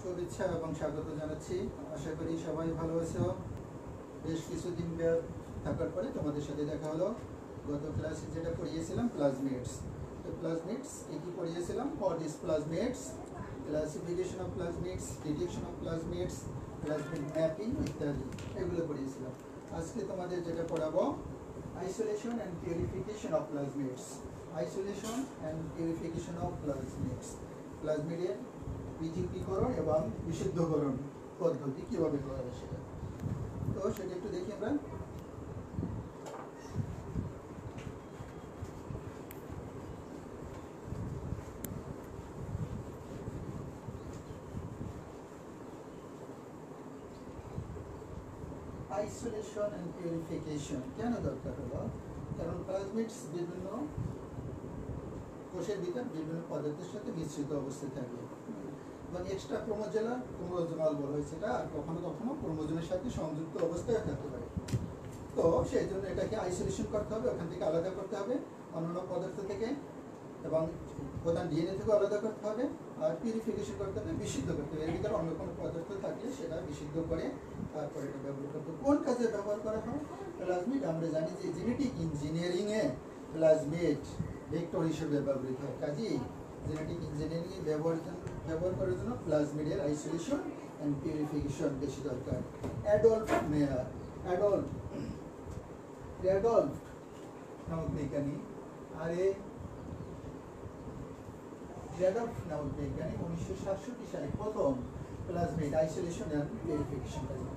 শুভেচ্ছা এবং স্বাগত জানাচ্ছি। আশা করি সবাই ভালো আছো। বেশ কিছুদিন থাকার পরে তোমাদের সাথে দেখা হলো। গত ক্লাসে যেটা পড়িয়েছিলাম প্লাজমিডস, তো প্লাজমিডস কি পড়িয়েছিলাম? What is plasmids, classification of plasmids, detection of plasmids, plasmid mapping ইত্যাদি এগুলো পড়িয়েছিলাম। আজকে তোমাদের যেটা পড়াবো isolation and purification of plasmids. Isolation and purification of plasmids, প্লাজমিডের পৃথকীকরণ এবং বিশুদ্ধকরণ পদ্ধতি কিভাবে করা হয় সেটা। তো সেটা একটু দেখি আমরা। আইসোলেশন অ্যান্ড পিউরিফিকেশন কেন দরকার হলো? কারণ প্লাজমিডস বিভিন্ন কোষের ভিতর বিভিন্ন পদার্থের সাথে মিশ্রিত অবস্থায় থাকে এবং এক্সট্রা ক্রোমোজোমাল বলা হয়েছে এটা, আর কখনো কখনো ক্রোমোজোমের সাথে সংযুক্ত অবস্থায় থাকতে পারে। তো সেই জন্য এটাকে আইসোলেশন করতে হবে, ওখান থেকে আলাদা করতে হবে অন্যান্য পদার্থ থেকে, এবং প্রধান ডিএনএ থেকে আলাদা করতে হবে, আর পিউরিফিকেশন করতে হবে, বিশুদ্ধ করতে হবে। এর ভিতরে অন্য কোনো পদার্থ থাকলে সেটা বিশুদ্ধ করে তারপরে এটা ব্যবহার করতে হবে। কোন কাজে ব্যবহার করা হয় প্লাজমিড? আমরা জানি যে জেনেটিক ইঞ্জিনিয়ারিংয়ে প্লাজমিড ভেক্টর হিসেবে ব্যবহৃত হয়। কাজেই জেনেটিক ইঞ্জিনিয়ারিংয়ে ব্যবহার করার জন্য প্লাজমিডের আইসোলেশন অ্যান্ড পিউরিফিকেশন বেশি দরকার। অ্যাডলফ মেয়ার, অ্যাডলফ নামক বিজ্ঞানী, আর র্যাডলফ নামক বিজ্ঞানী 1967 সালে প্রথম প্লাজমিড আইসোলেশন অ্যান্ড পিউরিফিকেশন করেন।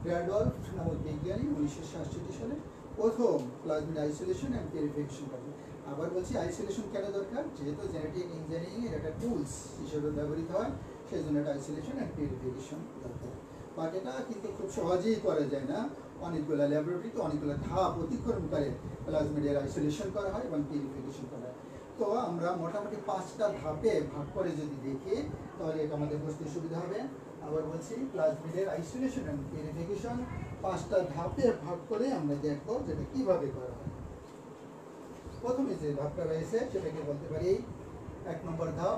র্যাডলফ নামক বিজ্ঞানী 1967 সালে প্রথম প্লাজমিড আইসোলেশন অ্যান্ড পিউরিফিকেশন করেন। আবার বলছি, আইসোলেশন কেন দরকার? যেহেতু জেনেটিক ইঞ্জিনিয়ারিং এর একটা টুলস হিসেবে ব্যবহৃত হয়, সেই জন্য এটা আইসোলেশন অ্যান্ড পিউরিফিকেশন দরকার। বাট এটা কিন্তু খুব সহজেই করা যায় না। অনেকগুলো ল্যাবরেটরিতে অনেকগুলো ধাপ অতিক্রম করে প্লাজমিডের আইসোলেশন করা হয় এবং পিউরিফিকেশন করা হয়। তো আমরা মোটামুটি 5টা ধাপে ভাগ করে যদি দেখি তাহলে এটা আমাদের বুঝতে সুবিধা হবে। আবার বলছি, প্লাজমিডের আইসোলেশন অ্যান্ড পিউরিফিকেশন 5টা ধাপে ভাগ করে আমরা দেখবো যেটা কিভাবে করা হয়। প্রথমে যে ধাপটা রয়েছে সেটাকে বলতে পারি 1 নম্বর ধাপ,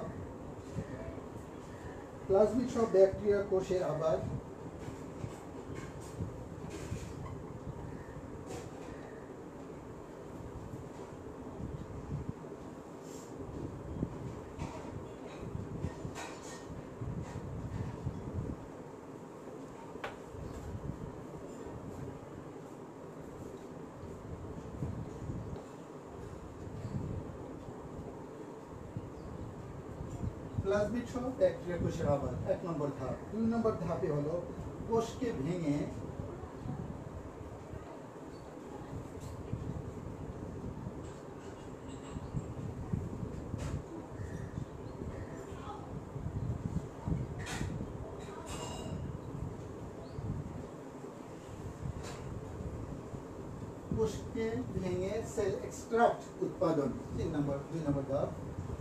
প্লাজমিড সব ব্যাকটেরিয়া কোষের আবার প্লাজমিড সহ ব্যাকটেরিয়া কোষের আবার 1 নম্বর ধাপ। 2 নম্বর ধাপে হলো কোষকে ভেঙে সেল এক্সট্রাক্ট উৎপাদন 2 নম্বর ধাপ।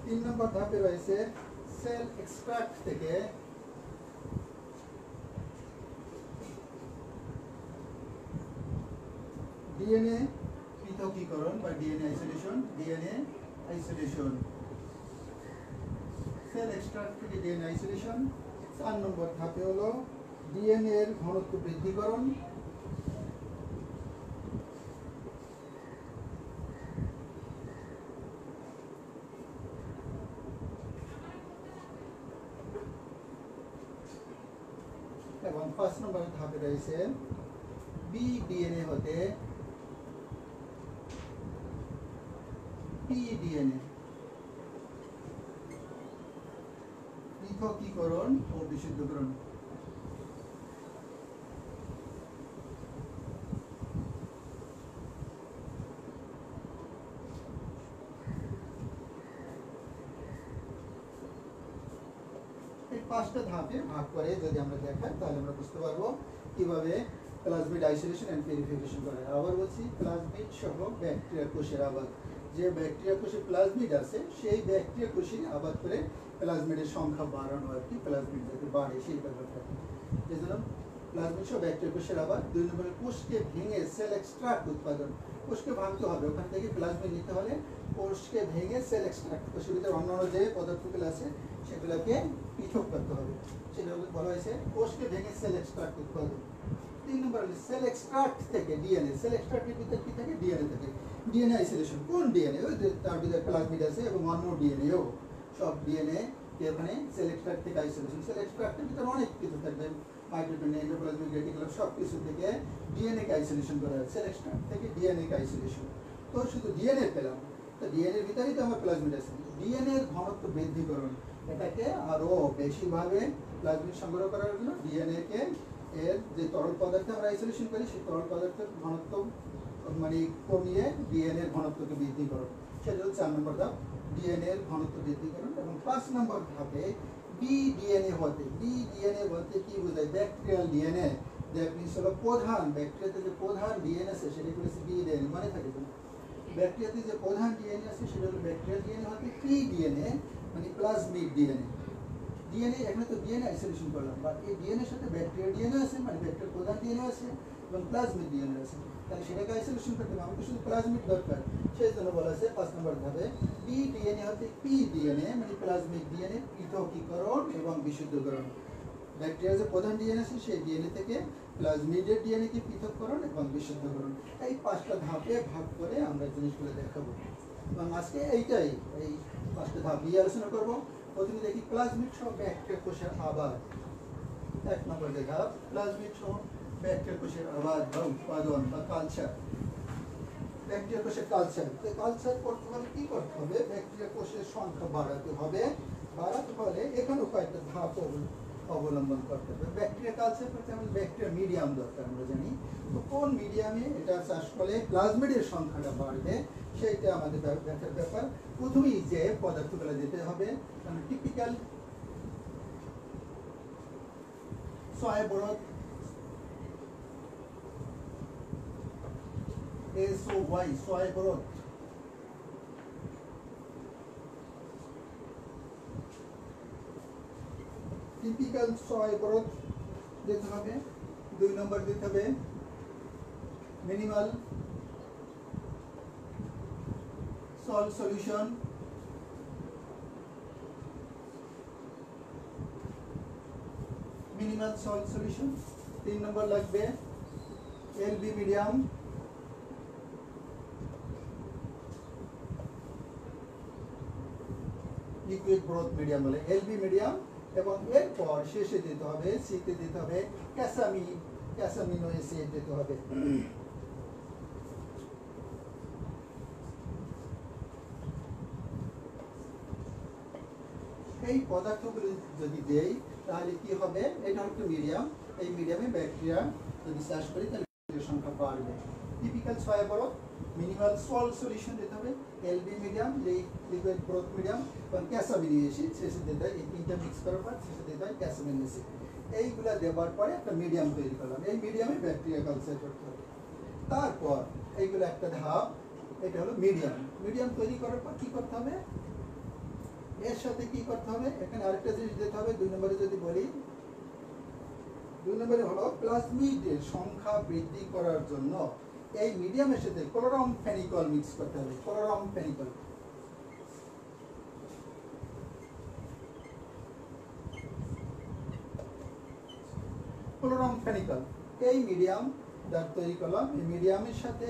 3 নম্বর ধাপে রয়েছে সেল এক্সট্রাক্ট থেকে ডিএনএ পৃথকীকরণ বা ডিএনএ আইসোলেশন, সেল এক্সট্রাক্ট থেকে ডিএনএ আইসোলেশন। 4 নম্বর ধাপে হলো ডিএনএ এর ঘনত্ব বৃদ্ধিকরণ, এবং 5 নম্বর ধাপে রয়েছে বিডিএনএ হতে পিডিএনএ পৃথকীকরণ ও বিশুদ্ধকরণ। এই 5টা ধাপে ভাগ করে যদি আমরা দেখাই তাহলে আমরা বুঝতে পারবো কিভাবে প্লাজমিড আইসোলেশন অ্যান্ড পিউরিফিকেশন করা হয়। আবার বলছি, প্লাজমিড সহ ব্যাকটেরিয়া কোষের আবাদ, যে ব্যাকটেরিয়া কোষে প্লাজমিড আছে সেই ব্যাকটেরিয়া কোষে আবাদ করে প্লাজমিডের সংখ্যা বাড়ানো, আর কি প্লাজমিড যাতে বাড়ে সেই ব্যাপারটা। এই জন্য প্লাজমিড সহ ব্যাকটেরিয়া কোষের আবাদ। 2 নম্বরে কোষকে ভেঙে সেল এক্সট্রাক্ট উৎপাদন, কোষকে ভাঙতে হবে, ওখান থেকে প্লাজমিড নিতে হলে কোষকে ভেঙে সেল এক্সট্রাক্ট, কোষের ভিতরে অন্যান্য যে পদার্থগুলো আছে সেগুলোকে পৃথক করতে হবে। সেটা বলা হয়েছে কোষকে ভেঙে সেল এক্সট্রাক্ট করতে হবে। 3 নম্বর হলো সেল এক্সট্রাক্ট থেকে ডিএনএ। সেল এক্সট্রাক্টের ভিতরে কি থাকে? ডিএনএ থাকে। ডিএনএ আইসোলেশন কোন ডিএনএ? ওই তার ভিতরে প্লাজমিড আছে এবং অন্য ডিএনএও সব ডিএনএ এখানে সেল এক্সট্রাক্ট থেকে আইসোলেশন। সেল এক্সট্রাক্টের ভিতরে অনেক কিছু থাকবে, মাইটোকন্ড্রিয়া, এন্ডোপ্লাজমিক রেটিকুলাম সব কিছু থেকে ডিএনএ কে আইসোলেশন করা হয়। সেল এক্সট্রাক্ট থেকে ডিএনএ কে আইসোলেশন। তো শুধু ডিএনএ পেলাম, তো ডিএনএর ভিতরেই তো আমার প্লাজমিড আছে। ডিএনএ এর ঘনত্ব বৃদ্ধিকরণ, এটাকে আরো বেশিভাবে প্লাজমিড সংগ্রহ করার জন্য ডিএনএ কে এর যে তরল পদার্থে আমরা আইসোলেশন করি সেই তরল পদার্থের ঘনত্ব মানে কমিয়ে ডিএনএ এর ঘনত্বকে বৃদ্ধিকরণ। সেটা হচ্ছে 4 নম্বর ধাপ, ডিএনএ এর ঘনত্ব বৃদ্ধিকরণ। এবং 5 নম্বর ধাপে বিডিএনএ হতে, বিডিএনএ বলতে কি বোঝায়? Bacterial DNA. দ্যাট মিনস হলো প্রধান, ব্যাকটেরিয়াতে যে প্রধান ডিএনএ আছে সেটা হচ্ছে বিডিএনএ, মানে থাকে তো ব্যাকটেরিয়াতে যে প্রধান ডিএনএ আছে সেটা হলো ব্যাকটেরিয়াল ডিএনএ হতে পিডিএনএ মানে প্লাজমিড ডিএনএ। ডিএনএ এখানে তো ডিএনএ আইসোলেশন করলাম, বাট এই ডিএনএ এর সাথে ব্যাকটেরিয়াল ডিএনএ আছে, মানে ব্যাকটেরিয়ার প্রধান ডিএনএ আছে এবং প্লাজমিড ডিএনএ আছে। তাহলে সেটাকে আইসোলেশন করতে হবে, আমাকে শুধু প্লাজমিড দরকার। সেই জন্য বলা আছে 5 নম্বর ধাপে বিডিএনএ হতে পিডিএনএ মানে প্লাজমিড ডিএনএ পৃথকীকরণ এবং বিশুদ্ধকরণ। ব্যাকটেরিয়ার যে প্রধান ডিএনএ আছে সেই ডিএনএ থেকে প্লাজমিডের ডিএনএ কে পৃথককরণ এবং বিশুদ্ধকরণ। এই 5টা ধাপে ভাগ করে আমরা জিনিসগুলো দেখাবো এবং আজকে এইটাই এই 5টা ধাপ নিয়ে আলোচনা করব। প্রথমে দেখি প্লাজমিড সহ ব্যাকটেরিয়া কোষের আবাদ। 1 নম্বর যে ধাপ, প্লাজমিড সহ ব্যাকটেরিয়া কোষের আবাদ বা উৎপাদন বা কালচার। ব্যাকটেরিয়া কোষের কালচার, তো কালচার করতে হলে কি করতে হবে? ব্যাকটেরিয়া কোষের সংখ্যা বাড়াতে হবে। বাড়াতে হলে এখানেও কয়েকটা ধাপ অবলম্বন করতে হবে। ব্যাকটেরিয়া কালচার করতে আমাদের ব্যাকটেরিয়া মিডিয়াম দরকার, আমরা জানি। তো কোন মিডিয়ামে এটা চাষ করলে প্লাজমিডের সংখ্যাটা বাড়বে সেইটা আমাদের দেখার ব্যাপার। প্রথমেই যে পদার্থগুলো দিতে হবে, মানে টিপিক্যাল সয়াবরত, SOY সয়াবরত, টিপিক্যাল সয়াবরত দিতে হবে। 2 নম্বর দিতে হবে minimal salt solution, minimal salt solution. 3 নম্বর লাগবে LB medium, liquid broth medium বলে LB মিডিয়াম। এবং এরপর শেষে দিতে হবে সিতে দিতে হবে ক্যাসামিনো অ্যাসিড দিতে হবে। এই পদার্থগুলো যদি দেই তাহলে কি হবে? এটা হচ্ছে মিডিয়াম, এই মিডিয়ামে ব্যাকটেরিয়া যদি চাষ করি তাহলে ব্যাকটেরিয়ার সংখ্যা বাড়বে। টিপিক্যাল সয়াবরত, মিনিমাল সল্ট সলিউশন দিতে হবে, LB medium liquid broth medium এবং ক্যাসামিনো অ্যাসিড শেষে দিতে হয়। এই তিনটা মিক্স করার পর শেষে দিতে হয় ক্যাসামিনো অ্যাসিড। এইগুলা দেওয়ার পরে একটা মিডিয়াম তৈরি করলাম, এই মিডিয়ামে ব্যাকটেরিয়া কালচার করতে হবে। তারপর এইগুলো একটা ধাপ, এটা হলো মিডিয়াম। মিডিয়াম তৈরি করার পর কি করতে হবে? এর সাথে কি করতে হবে? এখানে আরেকটা জিনিস দিতে হবে। 2 নম্বরে যদি বলি, 2 নম্বরে হলো প্লাজমিডের সংখ্যা বৃদ্ধি করার জন্য এই মিডিয়ামের সাথে ক্লোরাম ফেনিকল মিক্স করতে হবে। ক্লোরাম ফেনিকল, ক্লোরাম ফেনিকল এই মিডিয়াম যা তৈরি করলাম, এই মিডিয়ামের সাথে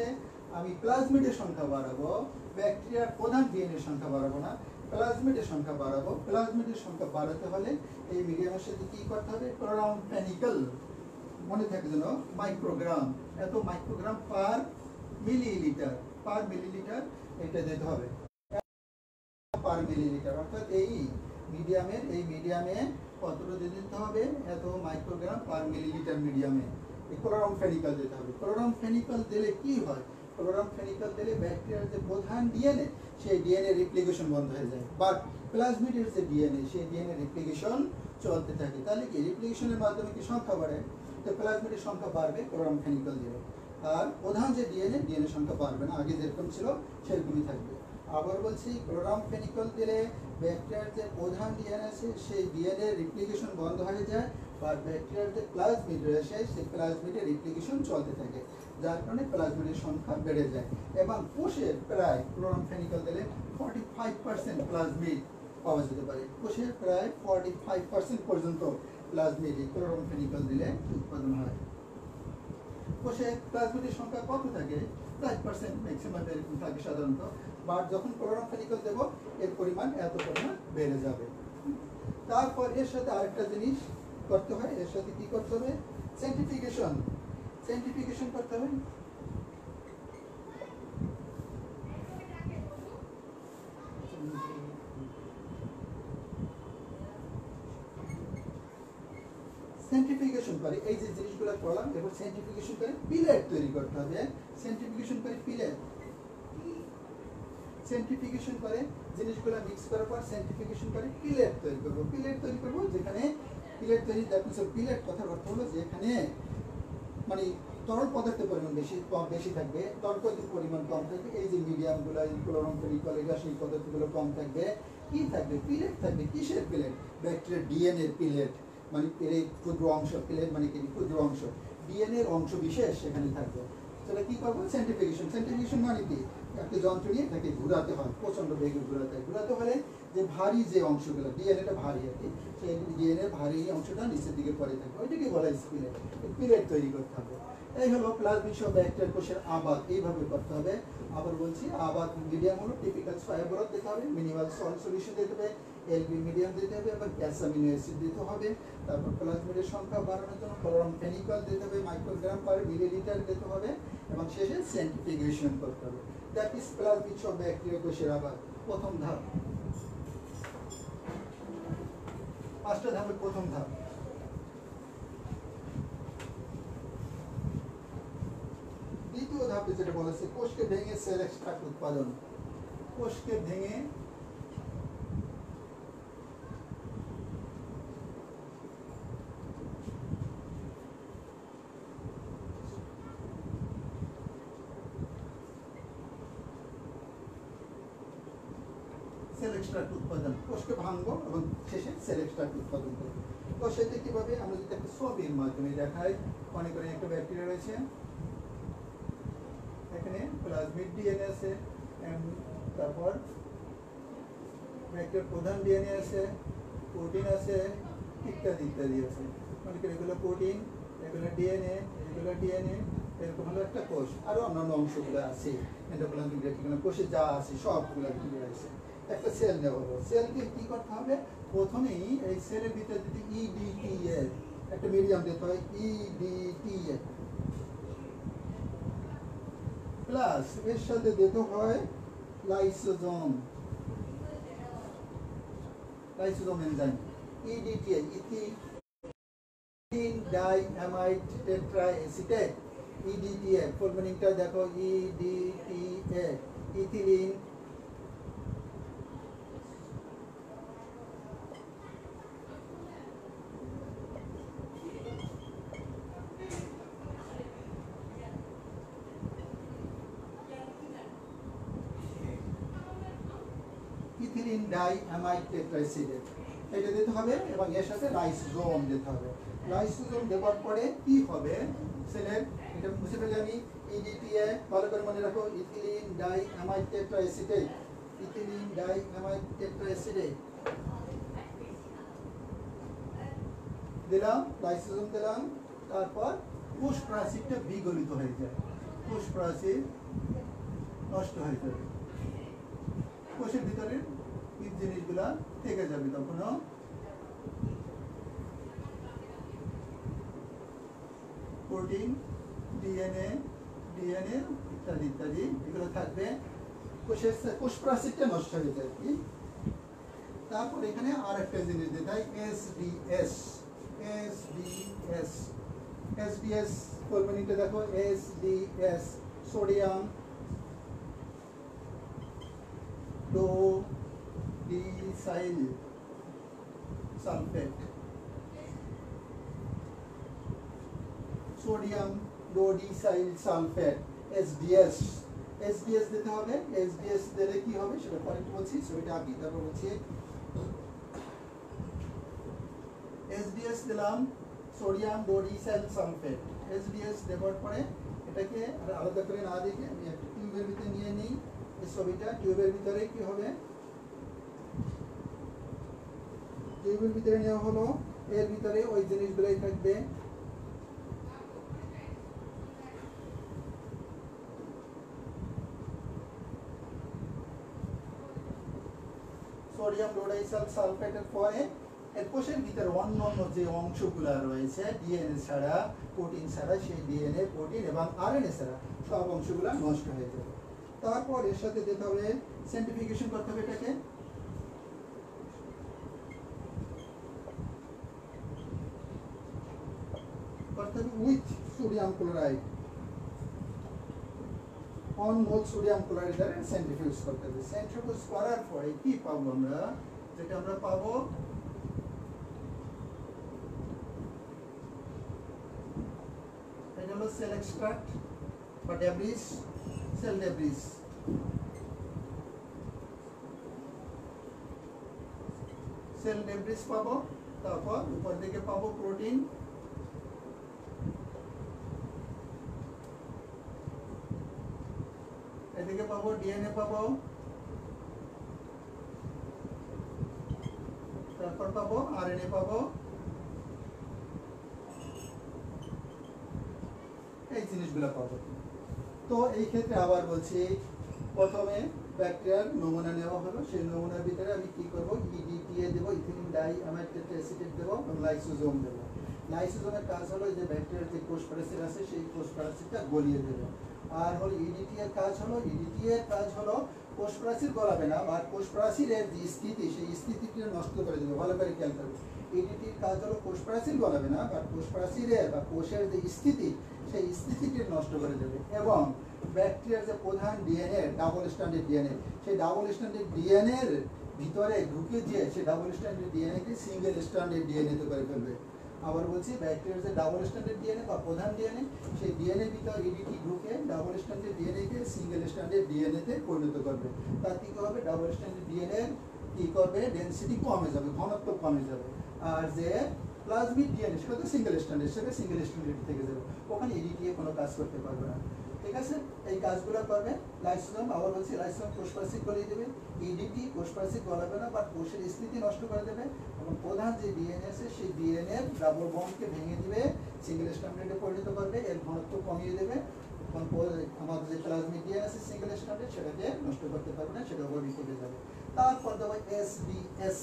আমি প্লাজমিডের সংখ্যা বাড়াবো, ব্যাকটেরিয়ার প্রধান ডিএনএ সংখ্যা বাড়াবো না, প্লাজমিডের সংখ্যা বাড়াবো। প্লাজমিডের সংখ্যা বাড়াতে হলে এই মিডিয়ামের সাথে কি করতে হবে? ক্লোরাম ফেনিকল, মনে থাকে যেন মাইক্রোগ্রাম, এত মাইক্রোগ্রাম পার মিলিলিটার, এটা দিতে হবে পার মিলিলিটার। অর্থাৎ এই মিডিয়ামে কতটা দিতে হবে? এত মাইক্রোগ্রাম পার মিলিলিটার মিডিয়ামে এই ক্লোরাম ফেনিকল দিতে হবে। ক্লোরাম ফেনিকল দিলে কি হয়? ক্লোরাম ফেনিকল দিলে ব্যাকটেরিয়ার যে প্রধান ডিএনএ সেই ডিএনএ রেপ্লিকেশন বন্ধ হয়ে যায়, বাট প্লাজমিডের যে ডিএনএ সেই ডিএনএ রেপ্লিকেশন চলতে থাকে। তাহলে কি রেপ্লিকেশনের মাধ্যমে কি সংখ্যা বাড়ে? তো প্লাজমিডের সংখ্যা বাড়বে ক্লোরাম ফেনিকল দিলে, আর প্রধান যে ডিএনএ সংখ্যা বাড়বে না, আগে যেরকম ছিল সেরকমই থাকবে। আবার বলছি, ক্লোরাম ফেনিকল দিলে ব্যাকটেরিয়ার যে প্রধান ডিএনএ আছে সেই ডিএনএ রেপ্লিকেশন বন্ধ হয়ে যায়, আর ব্যাকটেরিয়ার যে প্লাজমিড রয়েছে সেই প্লাজমিডের রেপ্লিকেশন চলতে থাকে, যার কারণে প্লাজমিডের সংখ্যা বেড়ে যায়। এবং কোষের প্রায় ক্লোরাম ফেনিকল দিলে 45% প্লাজমিড পাওয়া যেতে পারে। কোষে প্রায় 45% পর্যন্ত প্লাজমিড ক্লোরোমফেনিকল দিলে উৎপাদন হয়। কোষে প্লাজমিডের সংখ্যা কত থাকে? 5% ম্যাক্সিমাম এরকম থাকে সাধারণত, বাট যখন ক্লোরোমফেনিকল দেব এর পরিমাণ এত পরিমাণ বেড়ে যাবে। তারপর এর সাথে আরেকটা জিনিস করতে হয়, এর সাথে কি করতে হবে? সেন্ট্রিফিউগেশন করতে হবে। সেন্ট্রিফিউগেশন করে এই যে জিনিসগুলো করলাম, এবার সেন্ট্রিফিউগেশন করে পিলেট তৈরি করতে হবে। সেন্ট্রিফিউগেশন করে পিলেট, সেন্ট্রিফিউগেশন করে জিনিসগুলো মিক্স করার পর সেন্ট্রিফিউগেশন করে পিলেট তৈরি করব। পিলেট তৈরি করব যেখানে পিলেট তৈরি, পিলেট কথার অর্থ হলো যেখানে মানে তরল পদার্থের পরিমাণ বেশি থাকবে, তরলের পরিমাণ কম থাকবে। এই যে মিডিয়ামগুলো, ক্লোরোমফেনিকল, এগুলো সেই পদার্থগুলো কম থাকবে। কি থাকবে? পিলেট থাকবে। কিসের পিলেট? ব্যাকটেরিয়ার ডিএনএ পিলেট, মানে এর এই ক্ষুদ্র অংশ। পিলেট মানে কি? ক্ষুদ্র অংশ, ডিএনএর অংশ বিশেষ সেখানে থাকবে। সেটা কি করবো? সেন্ট্রিফিউগেশন। সেন্ট্রিফিউগেশন মানে কি? একটা যন্ত্র নিয়ে তাকে ঘুরাতে হয়, প্রচন্ড বেগে ঘুরাতে হয়। ঘুরাতে হলে যে ভারী যে অংশগুলো, ডিএনএটা ভারী আর কি, সেই ডিএনএ ভারী অংশটা নিচের দিকে পড়ে থাকে, ওইটাকে বলা হয় পিলেট। পিলেট তৈরি করতে হবে। এই হলো প্লাজমিড সহ ব্যাকটেরিয়া কোষের আবাদ, এইভাবে করতে হবে। আবার বলছি, আবাদ মিডিয়াম হলো টিপিক্যাল ফাইবার দিতে হবে, মিনিমাল সল্ট সলিউশন দিতে হবে, এলবি মিডিয়াম দিতে হবে, আবার গ্যাস অ্যামিনো অ্যাসিড দিতে হবে। তারপর প্লাজমিডের সংখ্যা বাড়ানোর জন্য ক্লোরোমফেনিকল দিতে হবে, মাইক্রোগ্রাম পার মিলিলিটার দিতে হবে, এবং শেষে সেন্ট্রিফিউগেশন করতে হবে। দ্যাট ইজ প্লাজমিড সহ ব্যাকটেরিয়া কোষের আবাদ, প্রথম ধাপ। 5টা ধাপের প্রথম ধাপ। দ্বিতীয় ধাপে যেটা বলেছে, কোষকে ভেঙে সেল এক্সট্রাক্ট উৎপাদন। কোষকে ভেঙে সেল এক্সট্রাক্ট উৎপাদন, কোষকে ভাঙবো এবং শেষে সেল এক্সট্রাক্ট উৎপাদন করবো। তো সেটা কিভাবে? আমরা যদি একটা ছবির মাধ্যমে দেখাই, মনে করেন একটা ব্যাকটেরিয়া রয়েছে, এখানে প্লাজমিড ডিএনএ আছে, তারপর ব্যাকটেরিয়ার প্রধান ডিএনএ আছে, প্রোটিন আছে, ইত্যাদি ইত্যাদি আছে। মনে করেন এগুলো প্রোটিন, এগুলো ডিএনএ, এগুলো ডিএনএ, এরকম হলো একটা কোষ। আরো অন্যান্য অংশগুলো আছে, এন্ডোপ্লাজমিক রেটিকুলাম, কোষে যা আছে সবগুলো ভিতরে আছে। একটা সেল নেওয়া হলো, সেলকে কি করতে হবে? প্রথমেই এই সেলের ভিতরে যদি ইডিটিএ একটা মিডিয়াম দিতে হয়, ইডিটিএ প্লাস এর সাথে দিতে হয় lysosome, lysosome enzyme, EDTA, ethylene diamide tetraacetate. EDTA full মিনিংটা দেখো, EDTA, ethylene ethylene diamide tetraacetate, এটা দিতে হবে, এবং এর সাথে লাইসোজোম দিতে হবে। লাইসোজোম দেওয়ার পরে কি হবে? সেলের এটা বুঝে ফেলে আমি, ইডিটিএ ভালো করে মনে রাখো, ইথিলিন ডাইঅ্যামাইড টেট্রাএসিটেট, ইথিলিন ডাইঅ্যামাইড টেট্রাএসিটেট দিলাম, লাইসোজোম দিলাম। তারপর কোষ প্রাচীরটা বিগলিত হয়ে যায়, কোষ প্রাচীর নষ্ট হয়ে যাবে, কোষের ভিতরে এই জিনিসগুলা থেকে যাবে। তখনও প্রোটিন, ডিএনএ ইত্যাদি ইত্যাদি এগুলো থাকবে, কোষ প্রাচীরটা নষ্ট হয়ে যায় কি। তারপর এখানে আর একটা জিনিস দিতে হয়, এসডিএস ফর্মুলাটা দেখো, SDS sodium dodecyl sulphate, sodium dodecyl sulphate, SDS দিতে হবে। এসডিএস দিলে কি হবে সেটা পরে একটু বলছি, সেটা আগে তারপর বলছি। এসডিএস দিলাম, সোডিয়াম ডোডিসাইল সালফেট। এসডিএস দেওয়ার পরে এটাকে আলাদা করে না দেখে আমি একটা টিউবের ভিতরে নিয়ে নিই। এই ছবিটা টিউবের ভিতরে কি হবে? টেবিল ভিতরে নেওয়া হলো, এর ভিতরে ওই জিনিসগুলোই থাকবে। সোডিয়াম রোডাইসাল সালফেটের পরে এর কোষের ভিতরে অন্যান্য যে অংশগুলো রয়েছে ডিএনএ ছাড়া, প্রোটিন ছাড়া, সেই ডিএনএ, প্রোটিন এবং আরএনএ ছাড়া সব অংশগুলো নষ্ট হয়ে যাবে। তারপর এর সাথে দিতে হবে সেন্ট্রিফিউগেশন করতে হবে, এটাকে করতে হবে with sodium chloride, 1 mole sodium chloride দ্বারা সেন্ট্রিফিউজ করতে হবে। সেন্ট্রিফিউজ করার পরে কি পাবো আমরা, যেটা আমরা পাবো এটা হলো সেল এক্সট্রাক্ট বা debris, cell debris. Cell debris পাবো, তারপর উপর দিকে পাবো প্রোটিন, এদিকে পাবো ডিএনএ পাবো, তারপর পাবো আরএনএ পাবো, এই জিনিসগুলো পাবো। তো এই ক্ষেত্রে আবার বলছি, প্রথমে ব্যাকটেরিয়ার নমুনা নেওয়া হলো, সেই নমুনার ভিতরে আমি কি করবো, ইডিটিএ দেবো, ইথিলিন ডাই অ্যামাইড অ্যাসিটেট দেবো এবং লাইসোজোম দেবো। লাইসোজোমের কাজ হলো যে ব্যাকটেরিয়ার যে কোষ প্রাচীর আছে সেই কোষ প্রাচীরটা গলিয়ে দেবে। আর হলো ইডিটি এর কাজ হলো কোষ প্রাচীর গলাবে না, বা কোষ প্রাচীরের যে স্থিতি সেই স্থিতিটা নষ্ট করে দেবে। ভালো করে খেয়াল করবে, ইডিটির কাজ হলো কোষ প্রাচীর গলাবে না, বা কোষ প্রাচীরের বা কোষের যে স্থিতি সেই স্থিতিটি নষ্ট করে দেবে। এবং ব্যাকটেরিয়ার যে প্রধান ডিএনএ, ডাবল স্ট্যান্ডার্ড ডিএনএ, সেই ডাবল স্ট্যান্ডার্ড ডিএনএ এর ভিতরে ঢুকে দিয়ে সেই ডাবল স্ট্যান্ডার্ড ডিএনএ কে সিঙ্গেল স্ট্যান্ডার্ড ডিএনএ তে করে ফেলবে। আবার বলছি, ব্যাকটেরিয়ার যে ডাবল স্ট্যান্ডার্ড ডিএনএ বা প্রধান ডিএনএ, সেই ডিএনএ ভিতরে ইডিটি ঢুকে ডাবল স্ট্যান্ডার্ড ডিএনএ কে সিঙ্গেল স্ট্যান্ডার্ড ডিএনএ তে পরিণত করবে। তার কি হবে, ডাবল স্ট্যান্ডার্ড ডিএনএ কি করবে, ডেনসিটি কমে যাবে, ঘনত্ব কমে যাবে। আর যে প্লাজমিড ডিএনএ সেটা তো সিঙ্গেল স্ট্যান্ডার্ড, সেটা সিঙ্গেল স্ট্যান্ডার্ড থেকে যাবে, ওখানে ইডিটি কোনো কাজ করতে পারবে না। ঠিক আছে, এই কাজগুলো করবে লাইসোজোম। আবার বলছি, লাইসোজোম কোষ প্রাচীর গলিয়ে দেবে, ইডিটি কোষ প্রাচীর গলাবে না বা কোষের স্থিতি নষ্ট করে দেবে, এবং প্রধান যে ডিএনএ আছে সেই ডিএনএ ডাবল বন্ডকে ভেঙে দিবে, সিঙ্গেল স্ট্যান্ডার্ডে পরিণত করবে, এর ঘনত্ব কমিয়ে দেবে। এবং আমাদের যে প্লাজমিড ডিএনএ আছে সিঙ্গেল স্ট্যান্ডার্ড, সেটাকে নষ্ট করতে পারবে না, সেটা ওভার রিপোর্টে যাবে। তারপর দেবো এসবিএস।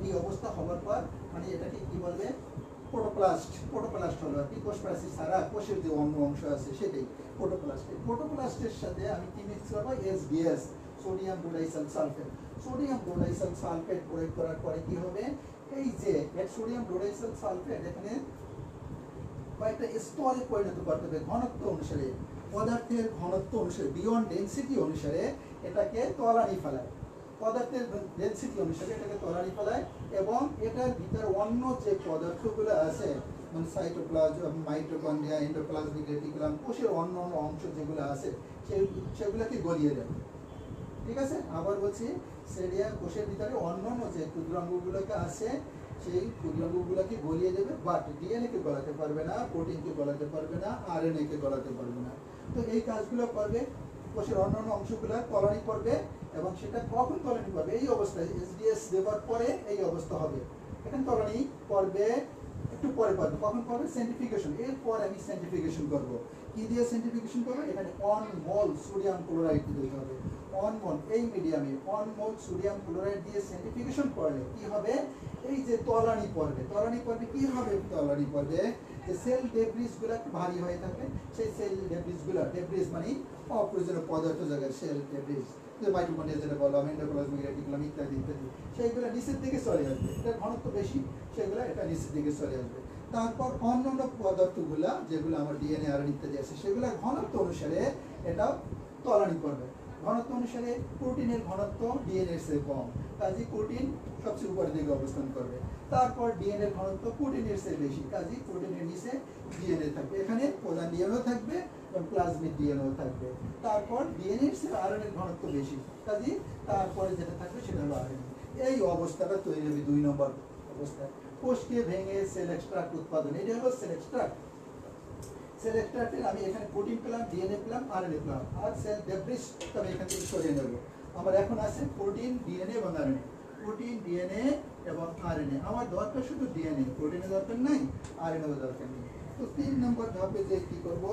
এই অবস্থা হওয়ার পর মানে এটাকে কি বলবে, প্রোটোপ্লাস্ট হলো আর কি, কোষ প্রাচীর ছাড়া কোষের যে অন্য অংশ আছে সেটাই প্রোটোপ্লাস্ট। এই প্রোটোপ্লাস্টের সাথে আমি কি মিক্স করবো, SBS, sodium dodecyl sulphate. Sodium dodecyl sulphate প্রয়োগ করার পরে কি হবে, এই যে সোডিয়াম রোডাইসাল সালফেট এখানে কয়েকটা স্তরে পরিণত করতে হবে ঘনত্ব অনুসারে, পদার্থের ঘনত্ব অনুসারে, বিয়ন্ড ডেনসিটি অনুসারে এটাকে তলানি ফেলায়, পদার্থের ডেনসিটি অনুসারে এটাকে তলানি ফেলায়। এবং এটার ভিতরে অন্য যে পদার্থগুলো আছে, মানে সাইটোপ্লাজম, মাইটোকন্ড্রিয়া, এন্ডোপ্লাজমিক রেটিকুলাম, কোষের অন্য অংশ যেগুলো আছে সেগুলোকে গলিয়ে দেয়। ঠিক আছে, আবার বলছি, কোষের ভিতরে অন্যান্য যে ক্ষুদ্রাঙ্গগুলোকে আছে সেই ক্ষুদ্রাঙ্গগুলোকে গলিয়ে দেবে, বাট ডিএনএ কে গলাতে পারবে না, প্রোটিনকে গলাতে পারবে না, আরএনএ কে গলাতে পারবে না। তো এই কাজগুলো করবে, কোষের অন্যান্য অংশগুলো তলানি করবে। এবং সেটা কখন তলানি করবে, এই অবস্থায় এসডিএস দেওয়ার পরে এই অবস্থা হবে। এখানে তলানি করবে একটু পরে করবে, কখন করবে, সেন্ট্রিফিউগেশন। এরপর আমি সেন্ট্রিফিউগেশন করব। কি দিয়ে সেন্ট্রিফিউগেশন করবো, এখানে 1 মোল সোডিয়াম ক্লোরাইড দিতে হবে। 1 মোল এই মিডিয়ামে 1 মোল সোডিয়াম ক্লোরাইড দিয়ে সেন্ট্রিফিউগেশন করলে কি হবে, এই যে তলানি পড়বে কি হবে, তলানি পড়বে যে সেল ডেব্রিস গুলা ভারী হয়ে থাকে, সেই সেল ডেব্রিস গুলা, ডেব্রিস মানে অপ্রয়োজনীয় পদার্থ জায়গায় সেল ডেব্রিস, যে মাইটোকন্ড্রিয়া যেটা বললাম, এন্ডোপ্লাজমিক রেটিকুলাম ইত্যাদি ইত্যাদি, সেইগুলো নিচের দিকে চলে আসবে, এটার ঘনত্ব বেশি, সেগুলো এটা নিচের দিকে চলে আসবে। তারপর অন্যান্য পদার্থগুলা যেগুলো আমার ডিএনএ আর ইত্যাদি আছে সেগুলো ঘনত্ব অনুসারে এটা তলানি করবে। ঘনত্ব অনুসারে প্রোটিনের ঘনত্ব ডিএনএ এর কম, কাজে প্রোটিন সবচেয়ে উপরের দিকে অবস্থান করবে। তারপর ডিএনএ এর ঘনত্ব প্রোটিনের চেয়ে বেশি, কাজে প্রোটিনের নিচে ডিএনএ থাকবে, এখানে প্রধান ডিএনএও থাকবে এবং প্লাজমিড ডিএনএও থাকবে। তারপর ডিএনএ এর চেয়ে আরএনএ এর ঘনত্ব বেশি, কাজে তারপরে যেটা থাকবে সেটা হলো আরএনএ। এই অবস্থাটা তৈরি হবে 2 নম্বর অবস্থা। কোষকে ভেঙে সেল এক্সট্রাক্ট উৎপাদন, এটা হলো সেল এক্সট্রাক্ট। সেল এক্সট্রাক্টের আমি এখানে প্রোটিন পেলাম, ডিএনএ পেলাম, আরএনএ পেলাম, আর সেল ডেব্রিস আমি এখান থেকে সরিয়ে নেব। আমার এখন আছে প্রোটিন, ডিএনএ এবং আরএনএ। প্রোটিন, ডিএনএ এবং আরএনএ। আমার দরকার শুধু ডিএনএ, প্রোটিনের দরকার নাই, আরএনএ দরকার নেই। তো 3 নম্বর ধাপে যে কি করব,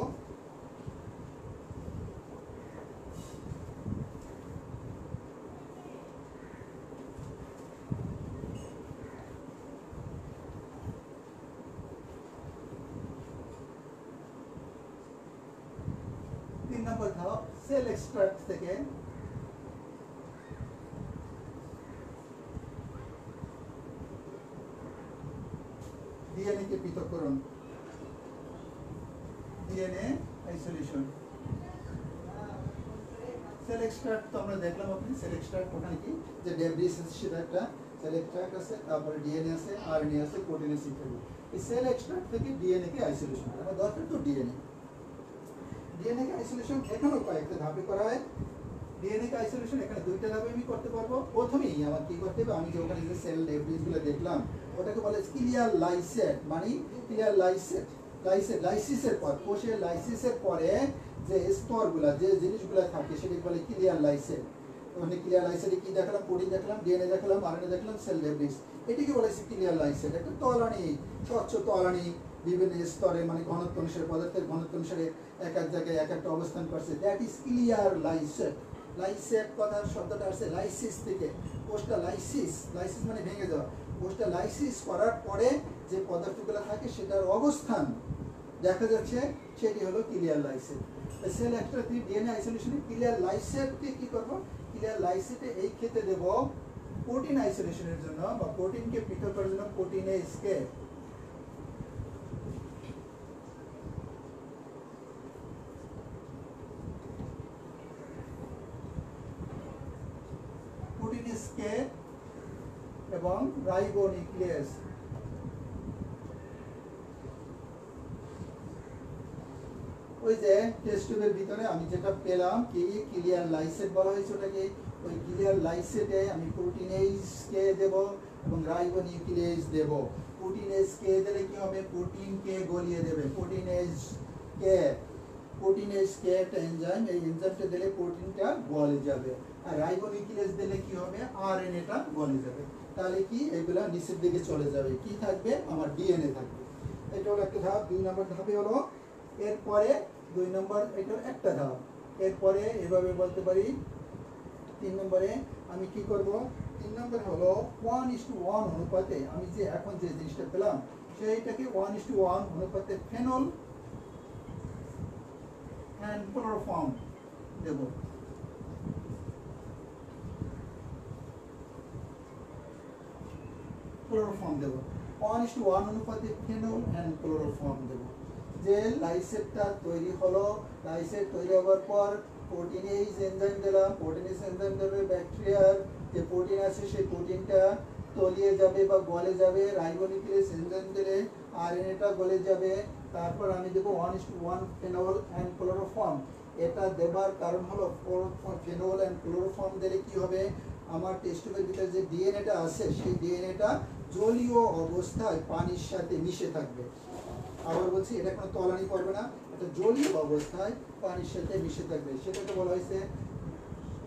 সেল এক্সট্রাক্ট থেকে ডিএনএ কে পৃথককরণ, ডিএনএ আইসোলেশন। সেল এক্সট্রাক্ট তো আমরা দেখলাম, আপনি সেল এক্সট্রাক্ট ওখানে কি যে ডেব্রিস আছে সেটা একটা সেল এক্সট্রাক্ট আছে, তারপরে ডিএনএ আছে, আরএনএ আছে, প্রোটিন আছে ইত্যাদি। এই সেল এক্সট্রাক্ট থেকে ডিএনএ কে আইসোলেশন করা, আমার দরকার তো ডিএনএ। ডিএনএ কে আইসোলেশন এখানেও কয়েকটা ধাপে করা হয়। ডিএনএ কে আইসোলেশন এখানে দুইটা ধাপে আমি করতে পারবো। প্রথমেই আমার কি করতে হবে, আমি যে ওখানে যে সেল ডেব্রিসগুলো দেখলাম ওটাকে বলে ক্লিয়ার লাইসেট, মানে ক্লিয়ার লাইসেট, লাইসিসের পর, কোষের লাইসিসের পরে যে স্তরগুলা যে জিনিসগুলো থাকে সেটাকে বলে ক্লিয়ার লাইসেট। মানে ক্লিয়ার লাইসেটে কি দেখলাম, প্রোটিন দেখলাম, ডিএনএ দেখলাম, আরএনএ দেখলাম, সেল ডেব্রিস, এটিকে বলে ক্লিয়ার লাইসেট। একটা তলানি, স্বচ্ছ তলানি, বিভিন্ন স্তরে মানে ঘনত্ব অনুসারে, পদার্থের ঘনত্ব অনুসারে এক এক জায়গায় এক একটা অবস্থান করছে, দ্যাট ইজ ক্লিয়ার লাইসেট। লাইসেট কথার শব্দটা আসছে লাইসিস থেকে। কোষটা লাইসিস, লাইসিস মানে ভেঙে যাওয়া, কোষটা লাইসিস করার পরে যে পদার্থগুলো থাকে সেটার অবস্থান দেখা যাচ্ছে, সেটি হলো ক্লিয়ার লাইসেট। সেল এক্সট্রাক্ট ডিএনএ আইসোলেশনে ক্লিয়ার লাইসেটকে কি করব, ক্লিয়ার লাইসেটে এই ক্ষেত্রে দেব প্রোটিন আইসোলেশনের জন্য বা প্রোটিনকে পৃথক করার জন্য প্রোটিনেজকে। প্রোটিনেজকে এবং রাইবোনিউক্লিয়াস। ওই যে টেস্ট টিউবের ভিতরে আমি যেটা পেলাম কি ক্লিয়ার লাইসেট বলা হয়েছে, ওটাকে ওই ক্লিয়ার লাইসেটে আমি প্রোটিনেজকে দেব এবং রাইবোনিউক্লিয়াস দেব। প্রোটিনেজকে দিলে কি হবে, প্রোটিনকে গলিয়ে দেবে, প্রোটিনেজকে একটা এনজাইম, এই এনজাইমটা দিলে প্রোটিনটা গলে যাবে। আর রাইবোনিউক্লিয়াস দিলে কি হবে, আরএনএটা গলে যাবে। তাহলে কি এগুলা নিচের দিকে চলে যাবে, কি থাকবে, আমার ডিএনএ থাকবে। এটা হলো একটা ধাপ। 2 নম্বর ধাপে হলো এরপরে 2 নম্বর, এটা একটা ধাপ। এরপরে এভাবে বলতে পারি 3 নম্বরে আমি কি করব, 3 নম্বর হলো 1:1 অনুপাতে আমি যে এখন যে জিনিসটা পেলাম সেইটাকে 1:1 অনুপাতে ফেনল এন্ড ক্লোরোফর্ম দেব। ক্লোরোফর্ম দেব 1:1 অনুপাতে ফেনল এন্ড ক্লোরোফর্ম দেব। যে লাইসেটটা তৈরি হলো, লাইসেট তৈরি হওয়ার পর প্রোটিনেজ এনজাইম দিলাম, প্রোটিনেজ এনজাইম দেবে ব্যাকটেরিয়ার যে প্রোটিন আছে সেই প্রোটিনটা তলিয়ে যাবে বা গলে যাবে, রাইবোনিউক্লিয়াস এনজাইম দিলে আরএনএটা গলে যাবে। তারপর আমি দেবো 1:1 ফেনল অ্যান্ড ক্লোরোফর্ম। এটা দেবার কারণ হলো ফেনল অ্যান্ড ক্লোরোফর্ম দিলে কি হবে, আমার টেস্ট টিউবের ভিতরে যে ডিএনএটা আছে সেই ডিএনএটা জলীয় অবস্থায় পানির সাথে মিশে থাকবে। আবার বলছি, এটা কোনো তলানি পড়বে না, এটা জলীয় অবস্থায় পানির সাথে মিশে থাকবে। সেটাকে বলা হয়েছে,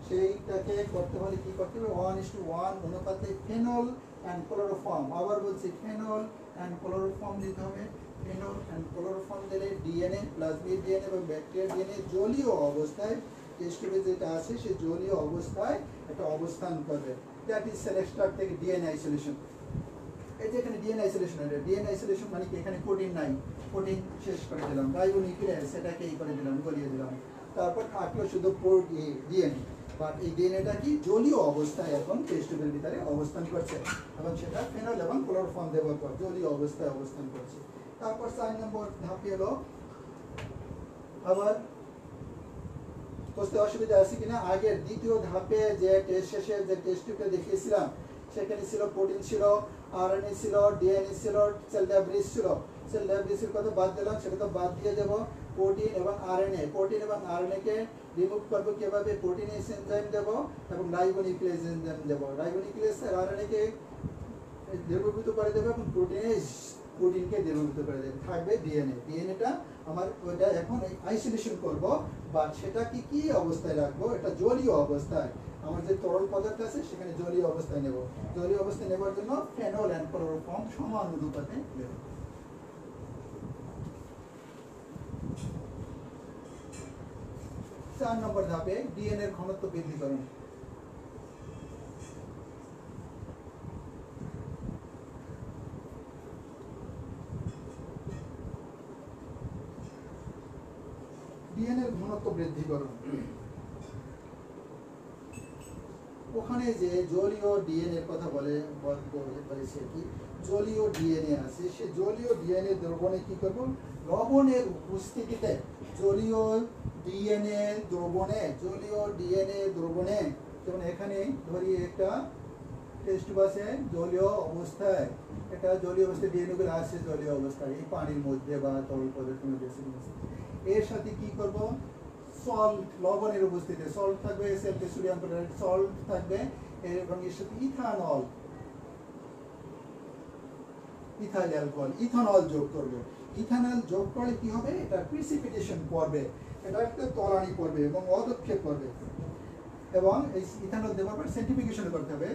সেইটাকে করতে হলে কি করতে হবে, 1:1 অনুপাতে ফেনল অ্যান্ড ক্লোরোফর্ম। আবার বলছি ফেনল অ্যান্ড ক্লোরোফর্ম দিতে হবে। ফেনল অ্যান্ড ক্লোরোফর্ম দিলে ডিএনএ, প্লাজমিড ডিএনএ এবং ব্যাকটেরিয়ার ডিএনএ জলীয় অবস্থায়, টেস্ট টিউবে যেটা আছে সেই জলীয় অবস্থায় একটা অবস্থান করবে। দ্যাট ইজ সেল এক্সট্রাক্ট থেকে ডিএনএ আইসোলেশন। এই যে এখানে ডিএনএ আইসোলেশন, এটা ডিএনএ আইসোলেশন মানে কি, এখানে প্রোটিন নাই, প্রোটিন শেষ করে দিলাম, রাইবোনিউক্লিয়াস সেটাকে এই করে দিলাম, গলিয়ে দিলাম। তারপর থাকলো শুধু ডিএনএ, বাট এই ডিএনএটা কি জলীয় অবস্থায় এখন টেস্ট টিউবের ভিতরে অবস্থান করছে এবং সেটা ফেনল এবং ক্লোরোফর্ম দেওয়ার পর জলীয় অবস্থায় অবস্থান করছে। তারপর 4 নম্বর ধাপে হলো, আবার বুঝতে অসুবিধা আছে কিনা, আগের দ্বিতীয় ধাপে যে টেস্ট শেষে যে টেস্ট টিউবটা দেখিয়েছিলাম সেখানে ছিল প্রোটিন ছিল, আরএনএ ছিল, ডিএনএ ছিল, সেল ডেব্রিস ছিল। সেল ডেব্রিসের কথা বাদ দিলাম, সেটা তো বাদ দিয়ে দেব প্রোটিন এবং আরএনএ। প্রোটিন এবং আরএনএকে রিমুভ করবো কিভাবে, প্রোটিনেজ এনজাইম দেব এবং রাইবোনিউক্লিয়াস এনজাইম দেব। রাইবোনিউক্লিয়াস আর আরএনএকে দ্রবীভূত করে দেবে এবং প্রোটিনকে দ্রবীভূত করে দেবে, থাকবে ডিএনএ। ডিএনএটা আমার ওইটা এখন আইসোলেশন করব, বা সেটা কি অবস্থায় রাখবো, এটা জলীয় অবস্থায়, আমার যে তরল পদার্থ আছে সেখানে জলীয় অবস্থায় নেব। জলীয় অবস্থায় নেবার জন্য ফেনল অ্যান্ড ক্লোরোফর্ম সমান অনুপাতে নেব। 4 নম্বর ধাপে ডিএনএর ঘনত্ব বৃদ্ধিকরণ। ডিএনএর ঘনত্ব বৃদ্ধিকরণ, ওখানে যে জলীয় ডিএনএর কথা বলেছে কি, জলীয় ডিএনএ আছে, সে জলীয় ডিএনএ দ্রবণে কি করব, লবণের উপস্থিতিতে জলীয় ডিএনএ দ্রবণে, যেমন এখানে ধরি একটা টেস্ট বাসে জলীয় অবস্থায়, এটা জলীয় অবস্থায় ডিএনএ গুলো আছে জলীয় অবস্থায় এই পানির মধ্যে বা তরল পদার্থের মধ্যে, এর সাথে কি করব, সল্ট, লবণের উপস্থিতিতে সল্ট থাকবে, সোডিয়াম ক্লোরাইড সল্ট থাকবে, এবং এর সাথে ইথাইল অ্যালকোহল, ইথানল যোগ করব। ইথানল যোগ করলে কি হবে, এটা প্রিসিপিটেশন করবে, এটা একটা তলানি করবে এবং অদক্ষেপ করবে, এবং এই ইথানল দেওয়ার পর সেন্ট্রিফিউগেশন করতে হবে।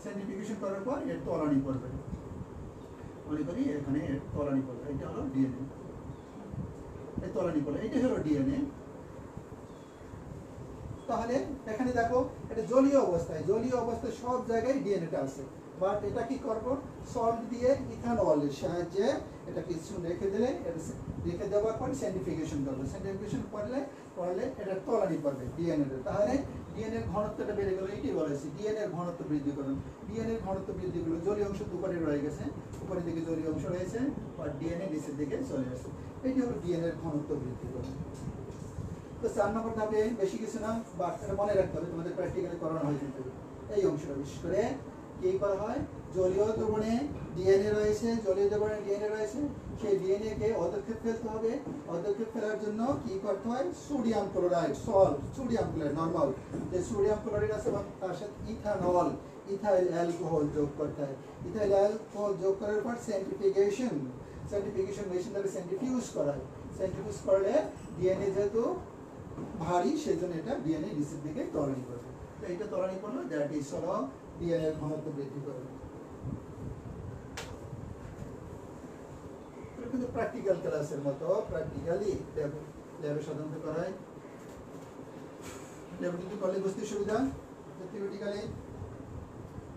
সেন্ট্রিফিউগেশন করার পর এর তলানি করবে, মনে করি এখানে এর তলানি করবে, এটা হলো ডিএনএ, এই তলানি করবে, এটা হলো ডিএনএ। তাহলে এখানে দেখো এটা জলীয় অবস্থায় সব জায়গায় ডিএনএটা আছে, বাট এটা কি করব, সল্ট দিয়ে ইথানলের সাহায্যে এটা কিছু রেখে দেওয়ার পর সেন্ট্রিফিউগেশন করবে, সেন্ট্রিফিউগেশন করলে এটা তলানি করবে ডিএনএ। তাহলে ডিএনএর ঘনত্বটা বেড়ে গেল, এটি বলেছি ডিএনএর ঘনত্ব বৃদ্ধি করুন। ডিএনএর ঘনত্ব বৃদ্ধি করলো, জলীয় অংশ উপরে রয়ে গেছে, উপরের দিকে জলীয় অংশ রয়েছে, আর ডিএনএ নিচের দিকে চলে আসছে, এটি হলো ডিএনএর ঘনত্ব বৃদ্ধি করুন। তো 4 নম্বর ধাপে বেশি কিছু না, বাট এটা মনে রাখতে হবে, তোমাদের প্র্যাকটিক্যালি করানো হয় কিন্তু এই অংশটা বিশেষ করে কি করা হয়, জলীয় দ্রবণে ডিএনএ রয়েছে, সেই ডিএনএ কে অদক্ষেপ ফেলতে হবে। অদক্ষেপ ফেলার জন্য কি করতে হয়, সোডিয়াম ক্লোরাইড নরমাল যে সোডিয়াম ক্লোরাইড আছে এবং তার সাথে ইথাইল অ্যালকোহল যোগ করতে হয়। ইথাইল অ্যালকোহল যোগ করার পর সেন্ট্রিফিউগেশন মেশিন দ্বারা সেন্ট্রিফিউজ করা হয়। সেন্ট্রিফিউজ করলে ডিএনএ যেহেতু ভারী, সেজন্য এটা ডিএনএ নিচের দিকে তলানি করবে। তো এটা তলানি করলো, দ্যাট ইজ হলো ডিএনএ এর ঘনত্ব বৃদ্ধি করবে। কিন্তু প্র্যাকটিক্যাল ক্লাসের মতো প্র্যাকটিক্যালি ল্যাবে সাধারণত করা হয়, ল্যাবরেটরি করলে বুঝতে সুবিধা, থিওরিটিক্যালি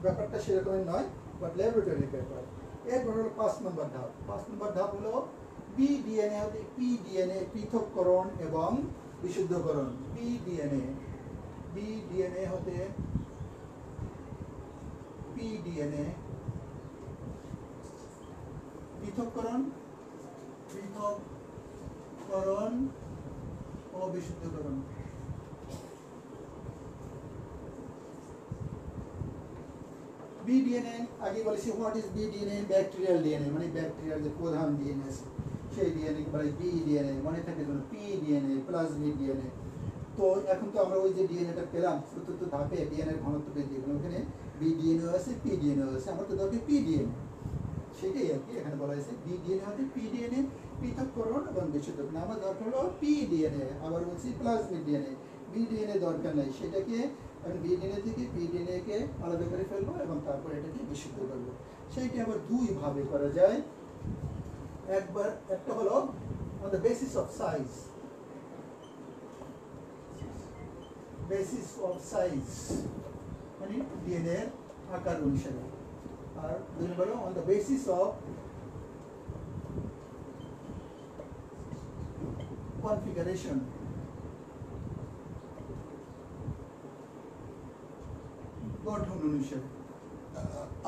ব্যাপারটা সেরকমই নয়, বাট ল্যাবরেটরি পেপার। এরপর হলো 5 নম্বর ধাপ। 5 নম্বর ধাপ হলো বিডিএনএ হতে পিডিএনএ পৃথককরণ এবং বিশুদ্ধকরণ। বিডিএনএ হতে পিডিএনএ পৃথককরণ ও বিশুদ্ধকরণ। বিডিএনএ আগে বলেছি, হোয়াট ইজ বিডিএনএ, ব্যাকটেরিয়াল ডিএনএ, মানে ব্যাকটেরিয়ার যে প্রধান ডিএনএ আছে সেই ডিএনএ কে বলে বিডিএনএ, মনে থাকে যেন পিডিএনএ, প্লাজমিড ডিএনএ। তো এখন তো আমরা ওই যে ডিএনএটা পেলাম চতুর্থ ধাপে ডিএনএ এর ঘনত্ব বৃদ্ধি, ওখানে বিডিএনএ আছে, পিডিএনএ আছে, আমরা তো দরকার পিডিএনএ, সেটাই আর কি এখানে বলা হয়েছে। বিডিএনএ হতে পিডিএনএ পৃথককরণ এবং বিশুদ্ধকরণ। আমার দরকার হলো পিডিএনএ, আবার বলছি প্লাজমিড ডিএনএ, বিডিএনএ দরকার নাই, সেটাকে আমি বিডিএনএ থেকে পিডিএনএ কে আলাদা করে ফেলবো এবং তারপর এটাকে বিশুদ্ধ করবো। সেইটা আবার দুই ভাবে করা যায়। একটা হলো on the basis of size, মানে ডিএনএ এর আকার অনুসারে, আর দুই নম্বর on the basis of configuration, গঠন অনুসারে,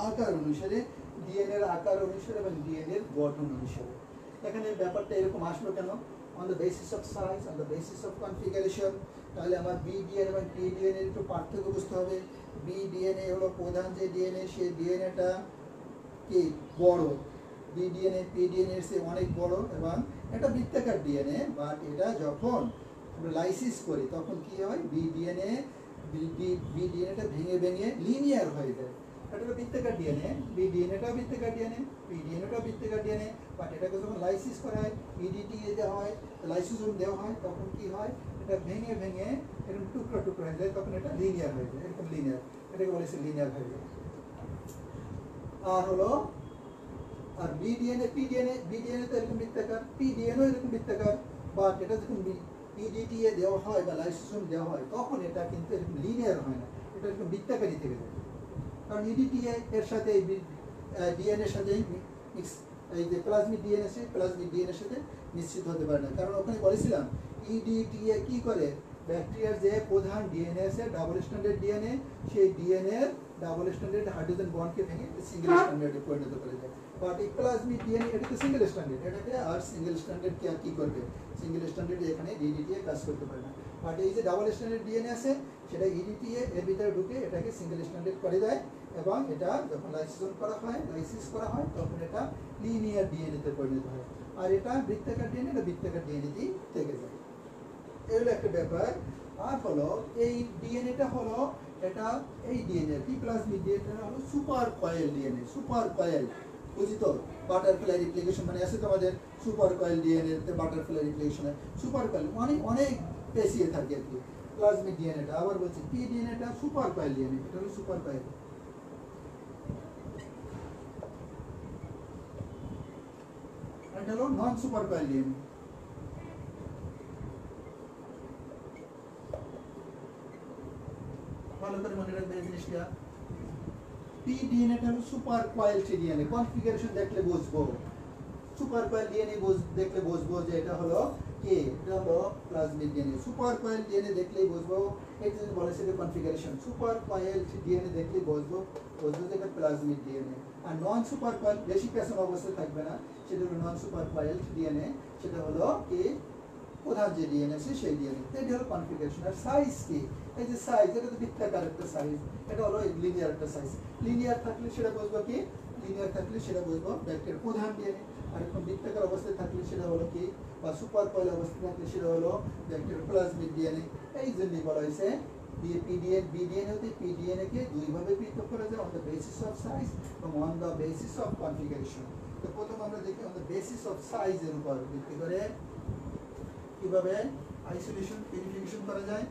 আকার অনুসারে, ডিএনএ এর আকার অনুসারে এবং ডিএনএ এর গঠন অনুসারে। এখানে ব্যাপারটা এরকম আসলো কেন, on the basis of size, on the basis of configuration। তাহলে আমার বিডিএনএ এবং পিডিএনএ একটু পার্থক্য বুঝতে হবে। বিডিএনএ হলো প্রধান যে ডিএনএ, সেই ডিএনএটা কি বড়, বিডিএনএ পিডিএনএ এর চেয়ে অনেক বড়, এবং এটা বৃত্তাকার ডিএনএ, বাট এটা যখন আমরা লাইসিস করি তখন কি হয়, ডিএনএটা ভেঙে ভেঙে লিনিয়ার হয়ে যায়। এটা হলো বৃত্তাকার ডিএনএ, বি ডিএনএটাও বৃত্তাকার ডিএনএ, পি ডিএনএটাও বৃত্তাকার ডিএনএ। বাট এটাকে যখন লাইসিস করা হয়, ইডিটিএ দেওয়া হয়, লাইসোজোম দেওয়া হয়, তখন কি হয়, এটা ভেঙে ভেঙে এরকম টুকরো টুকরো হয়ে যায়, তখন এটা লিনিয়ার হয়ে যায়, এরকম লিনিয়ার, এটাকে বলেছে লিনিয়ার হয়ে যায়। আর হলো আর B DNA, P DNA, B DNA তো এরকম বৃত্তাকার, পি ডিএনএও এরকম বৃত্তাকার। বাট এটা যখন ইডিটিএ দেওয়া হয় বা লাইসোজোম দেওয়া হয়, তখন এটা কিন্তু এরকম লিনিয়ার হয় না, এটা এরকম বৃত্তাকারই থেকে যায়। কারণ ইডিটিএ এর সাথে ডিএনএর সাথে এই যে প্লাজমিক ডিএনএ, প্লাজমিক ডিএনএর সাথে নিশ্চিত হতে পারে না। কারণ ওখানে বলেছিলাম ইডিটিএ কি করে, ব্যাকটেরিয়ার যে প্রধান ডিএনএ আছে ডাবল স্ট্যান্ডার্ড ডিএনএ, সেই ডিএনএ ডাবল স্ট্যান্ডার্ড হাইড্রোজেন বন্ডকে ভেঙে সিঙ্গেল স্ট্যান্ডার্ডে পরিণত করে দেয়। বাট এই প্লাজমিক ডিএনএ এটা তো সিঙ্গেল স্ট্যান্ডার্ড, এটাকে আর সিঙ্গেল স্ট্যান্ডার্ড কে আর কি করবে, সিঙ্গেল স্ট্যান্ডার্ড এখানে ইডিটিএ কাজ করতে পারে না। বাট এই যে ডাবল স্ট্যান্ডার্ড ডিএনএ আছে, সেটা ইডিটিএ এর ভিতরে ঢুকে এটাকে সিঙ্গেল স্ট্যান্ডার্ড করে দেয়, এবং এটা যখন লাইসোজোম করা হয়, লাইসিস করা হয়, তখন এটা লিনিয়ার ডিএনএতে পরিণত হয়। আর এটা বৃত্তাকার ডিএনএ, এটা বৃত্তাকার ডিএনএতেই থেকে যায়। এই হলো একটা ব্যাপার। আর হলো এই ডিএনএটা হলো এটা এই ডিএনএ পি প্লাজমিক ডিএনএ হলো super coil DNA, super coil বুঝিত, বাটারফ্লাই রিপ্লিকেশন মানে আছে তোমাদের সুপার কয়েল ডিএনএ তে বাটারফ্লাই রিপ্লিকেশন হয়, সুপার কয়েল অনেক অনেক পেশিয়ে থাকে আর কি প্লাজমিক ডিএনএটা। আবার বলছি পি ডিএনএটা সুপার কয়েল ডিএনএ, এটা হলো সুপার কয়েল। এটা হলো নন সুপার কয়েল ডিএনএ। ভালো করে মনে রাখবে এই জিনিসটা, পি ডিএনএটা হলো সুপার কয়েল ডিএনএ। কনফিগারেশন দেখলে বুঝবো, সুপার কয়েল ডিএনএ দেখলে বুঝবো যে এটা হলো কে, এটা হলো প্লাজমিক ডিএনএ। সুপার কয়েল ডিএনএ দেখলেই বুঝবো, এটা বলেছে যে কনফিগারেশন, সুপার কয়েল ডিএনএ দেখলেই বুঝবো যে এটা প্লাজমিক ডিএনএ। আর নন সুপার কয়েল বেশি পেছন অবস্থায় থাকবে না, সেটা হলো নন সুপার কয়েল ডিএনএ, সেটা হলো কি প্রধান যে ডিএনএ আছে সেই ডিএনএ। এটা হলো কনফিগারেশন। আর সাইজ কি, এই যে সাইজ, এটা তো বৃত্তাকার একটা সাইজ, এটা হলো লিনিয়ার একটা সাইজ। লিনিয়ার থাকলে সেটা বুঝবো কি, লিনিয়ার থাকলে সেটা বুঝবো ব্যাকটেরিয়ার প্রধান ডিএনএ। আর এখন বৃত্তাকার অবস্থায় থাকলে সেটা হলো কি, বা সুপার কয়েল অবস্থায় থাকলে সেটা হলো ব্যাকটেরিয়ার প্লাজমিক ডিএনএ। এই জন্যই বলা হয়েছে বিডিএনএ হতে পিডিএনএ কে দুইভাবে পৃথক করা যায়, on the basis of size এবং on the basis of configuration. তো প্রথম আমরা দেখি অন দ্য বেসিস অফ সাইজের উপর ভিত্তি করে কিভাবে আইসোলেশন পিউরিফিকেশন করা যায়।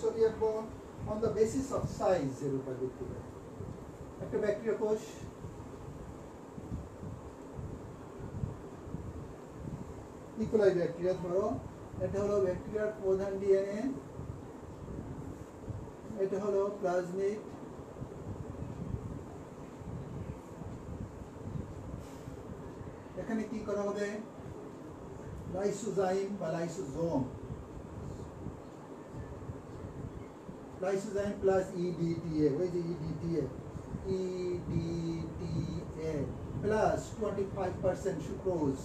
ছবি আঁকবো অন দ্য বেসিস অফ সাইজের উপর ভিত্তি করে। একটা ব্যাকটেরিয়া কোষ, ইকোলাই ব্যাকটেরিয়া ধরো, এটা হলো ব্যাকটেরিয়ার প্রধান ডিএনএ, এটা হলো প্লাজমিক, এখানে কি করা হবে, লাইসোজাইম বা লাইসোজোম, লাইসোজাইম প্লাস ইডিটিএ, ওই যে ইডিটিএ প্লাস 25% সুক্রোজ।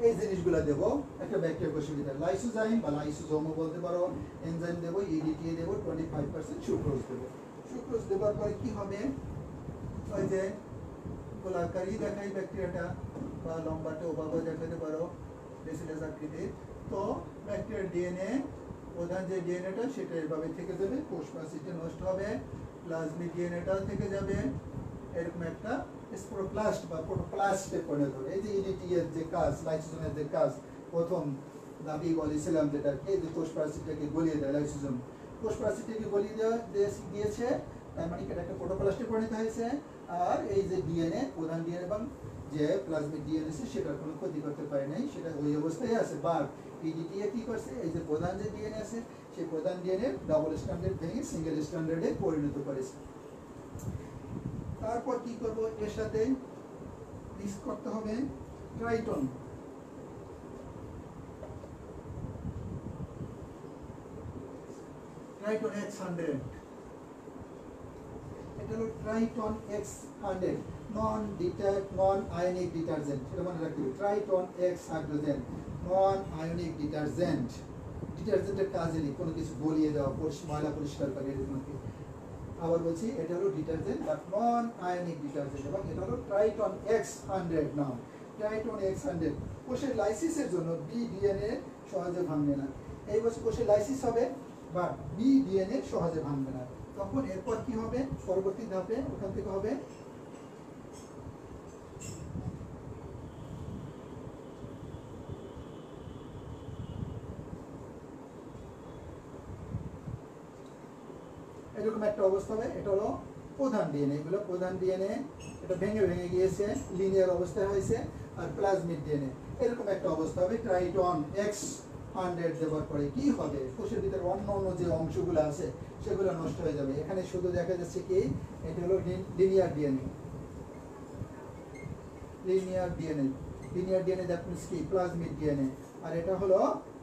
এই জিনিসগুলো দেবো একটা ব্যাকটেরিয়া কোষের ভিতরে, লাইসোজাইম বা লাইসোজোমও বলতে পারো, এনজাইম দেবো, ইডিটিএ দেবো, 25% সুক্রোজ দেবো। সুক্রোজ দেওয়ার পরে কি হবে, ওই যে গোলাকারই দেখাই ব্যাকটেরিয়াটা, বা লম্বাটে ওভাবে দেখাতে পারো বেসিলাস আকৃতির। তো ব্যাকটেরিয়ার ডিএনএ প্রধান যে ডিএনএটা সেটা এভাবে থেকে যাবে, কোষ প্রাচীরটা নষ্ট হবে, প্লাজমিক ডিএনএটাও থেকে যাবে, এরকম একটা স্পোরোপ্লাস্ট বা প্রোটোপ্লাস্টে পরিণত হবে। এই যে ইডিটিএর যে কাজ, লাইসোজোমের যে কাজ, প্রথম দাবি বলেছিলাম যেটা কি, যে কোষ প্রাচীরটাকে গলিয়ে দেয় লাইসোজোম, কোষ প্রাচীরটাকে গলিয়ে দিয়েছে, তার মানে এটা একটা প্রোটোপ্লাস্টে পরিণত হয়েছে। আর এই যে ডিএনএ প্রধান ডিএনএ এবং যে প্লাজমিক ডিএনএ আছে সেটার কোনো ক্ষতি করতে পারে নাই, সেটা ওই অবস্থায় আছে। বাট ইডিটিএ কি করছে, এই যে প্রধান যে ডিএনএ আছে সেই প্রধান ডিএনএ ডাবল স্ট্যান্ডার্ড ভেঙে সিঙ্গেল স্ট্যান্ডার্ডে পরিণত করেছে। তারপর কি করব, এর সাথে মিক্স করতে হবে ট্রাইটন, ট্রাইটন X100, এটা হলো ট্রাইটন X100, নন আয়নিক ডিটারজেন্ট, এটা মনে রাখতে হবে, ট্রাইটন X হাইড্রোজেন নন আয়নিক ডিটারজেন্ট। ডিটারজেন্টের কাজে নেই কোনো কিছু গলিয়ে দেওয়া, ময়লা পরিষ্কার করে, এরকম কি। আবার বলছি এটা হলো detergent but non ionic detergent, এবং এটা হলো ট্রাইটন X100 নাম। ট্রাইটন X100 কোষের লাইসিসের জন্য বি ডিএনএ সহজে ভাঙবে না। এই বছর কোষের লাইসিস হবে বা বি ডিএনএ সহজে ভাঙবে না। তখন এরপর কি হবে, পরবর্তী ধাপে ওখান থেকে হবে এরকম একটা অবস্থা হবে। এটা হলো প্রধান ডিএনএ, এগুলো প্রধান ডিএনএ, এটা ভেঙে ভেঙে গিয়েছে, লিনিয়ার অবস্থায় হয়েছে। আর প্লাজমিড ডিএনএ এরকম একটা অবস্থা হবে। ট্রাইটন X100 দেওয়ার পরে কি হবে, কোষের ভিতরে অন্য অন্য যে অংশগুলো আছে সেগুলো নষ্ট হয়ে যাবে। এখানে শুধু দেখা যাচ্ছে কি এটা হলো linear DNA, linear DNA, linear DNA that means কি প্লাজমিড ডিএনএ। আর এটা হলো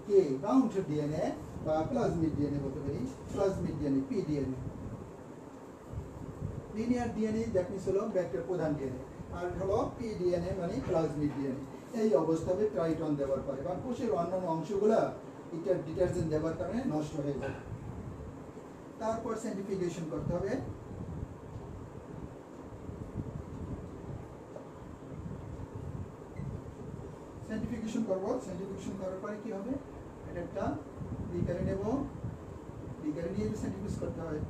কি রাউন্ড ডিএনএ বা প্লাজমিড ডিএনএ বলতে পারি, plasmid DNA pDNA. Linear DNA that means হলো ব্যাকটেরিয়ার প্রধান ডিএনএ, আর হলো পিডিএনএ মানে প্লাজমিড ডিএনএ। এই অবস্থাতে ট্রাইটন দেওয়ার পরে বা কোষের অন্যান্য অংশগুলো এটা ডিটারজেন্ট দেওয়ার কারণে নষ্ট হয়ে যায়। তারপর সেন্ট্রিফিউগেশন করতে হবে। সেন্ট্রিফিউগেশন করব, সেন্ট্রিফিউগেশন করার পরে কি হবে, এটা একটা বিকারে নেব, বিকারে নিয়ে সেন্ট্রিফিউজ করতে হয়।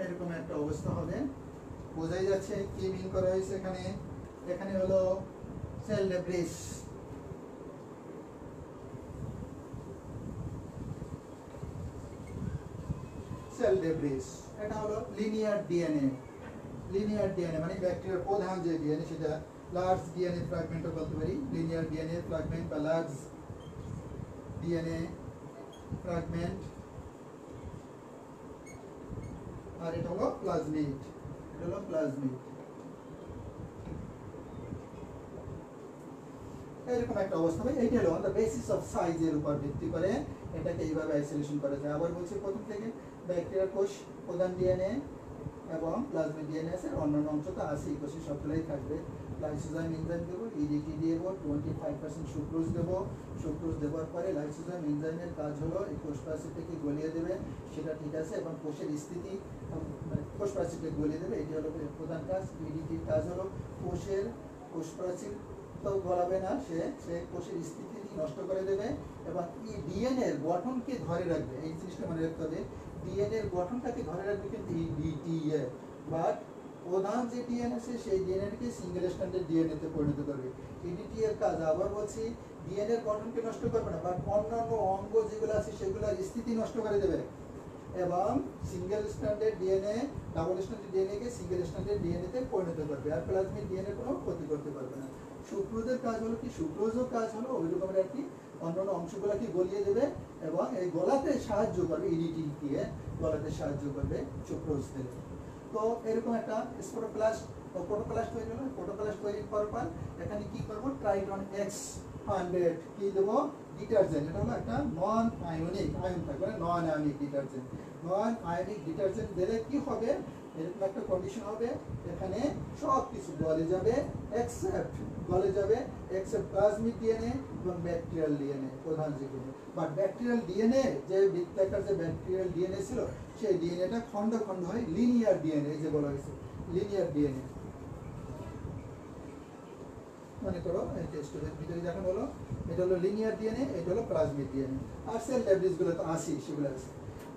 এরকম একটা অবস্থা হবে, বোঝাই যাচ্ছে কি মিন করা হয়েছে এখানে। এখানে হলো সেল ডেব্রিস, সেল ডেব্রিস। এটা হলো লিনিয়ার ডিএনএ, লিনিয়ার ডিএনএ মানে ব্যাকটেরিয়ার প্রধান যে ডিএনএ সেটা লার্জ ডিএনএ ফ্র্যাগমেন্টও বলতে পারি, লিনিয়ার ডিএনএ ফ্র্যাগমেন্ট বা লার্জ ডিএনএ ফ্র্যাগমেন্ট। আর এটা হলো প্লাজমিড, এটা হলো প্লাজমিড। এরকম একটা অবস্থা হবে। এইটা হলো দ্য বেসিস অফ সাইজের উপর ভিত্তি করে এটাকে এইভাবে আইসোলেশন করা যায়। আবার বলছি প্রথম থেকে ব্যাকটেরিয়ার কোষ প্রধান ডিএনএ এবং প্লাজমিড ডিএনএ আছে, অন্যান্য অংশ তো আছে, এই কোষে সবগুলাই থাকবে। লাইসোজাইম এনজাইম দেবো, ইডিটি দেবো, 25% সুক্রোজ দেবো। সুক্রোজ দেওয়ার পরে লাইসোজাইম এনজাইমের কাজ হলো এই কোষ প্রাচীরটাকে গলিয়ে দেবে, সেটা ঠিক আছে, এবং কোষের স্থিতি মানে কোষ প্রাচীরকে গলিয়ে দেবে, এটি হলো প্রধান কাজ। ইডিটির কাজ হলো কোষ প্রাচীর তো গলাবে না, সে কোষের স্থিতি নষ্ট করে দেবে এবং এই ডিএনএ এর গঠনকে ধরে রাখবে। এই জিনিসটা মনে রাখতে হবে, ডিএনএ এর গঠনটাকে ধরে রাখবে কিন্তু ইডিটিএ, বাট প্রধান যে ডিএনএ আছে সেই ডিএনএকে সিঙ্গেল স্ট্যান্ডার্ড ডিএনএ তে পরিণত করবে। ইডিটি এর কাজ আবার বলছি ডিএনএ এর গঠনকে নষ্ট করবে না, বাট অন্যান্য অঙ্গ যেগুলো আছে সেগুলোর স্থিতি নষ্ট করে দেবে এবং single standard DNA double standard DNA কে সিঙ্গেল স্ট্যান্ডার্ড ডিএনএ তে পরিণত করবে, আর প্লাজমিড ডিএনএ কোনো ক্ষতি করতে পারবে না। সুক্রোজের কাজ হলো কি, সুক্রোজের কাজ হলো ওই রকমের আর কি অন্যান্য অংশগুলোকে গলিয়ে দেবে এবং এই গলাতে সাহায্য করবে, ইডিটি দিয়ে গলাতে সাহায্য করবে সুক্রোজ দেবে। তো এরকম একটা স্পোরোপ্লাস্ট ও প্রোটোপ্লাস্ট তৈরি হলো। প্রোটোপ্লাস্ট তৈরি করার পর এখানে কি করব, ট্রাইটন X100 কি দেবো, ডিটারজেন্ট। এটা হলো একটা নন আয়নিক, আয়ন থাকবে না, নন আয়নিক ডিটারজেন্ট। নন আয়নিক ডিটারজেন্ট দিলে কি হবে, এরকম একটা কন্ডিশন হবে, এখানে সব কিছু গলে যাবে এক্সেপ্ট প্লাজমিড ডিএনএ এবং ব্যাকটেরিয়াল ডিএনএ প্রধান যেগুলো। বাট ব্যাকটেরিয়াল ডিএনএ যে বৃত্তাকার যে ব্যাকটেরিয়াল ডিএনএ ছিল সেই ডিএনএটা খন্ড খন্ড হয় লিনিয়ার ডিএনএ, যে বলা হয়েছে লিনিয়ার ডিএনএ। মনে করো এই টেস্টের ভিতরে দেখানো হলো এটা হলো লিনিয়ার ডিএনএ, এটা হলো প্লাজমিড ডিএনএ, আর সেল ডেব্রিস গুলো তো আসি সেগুলো আছে।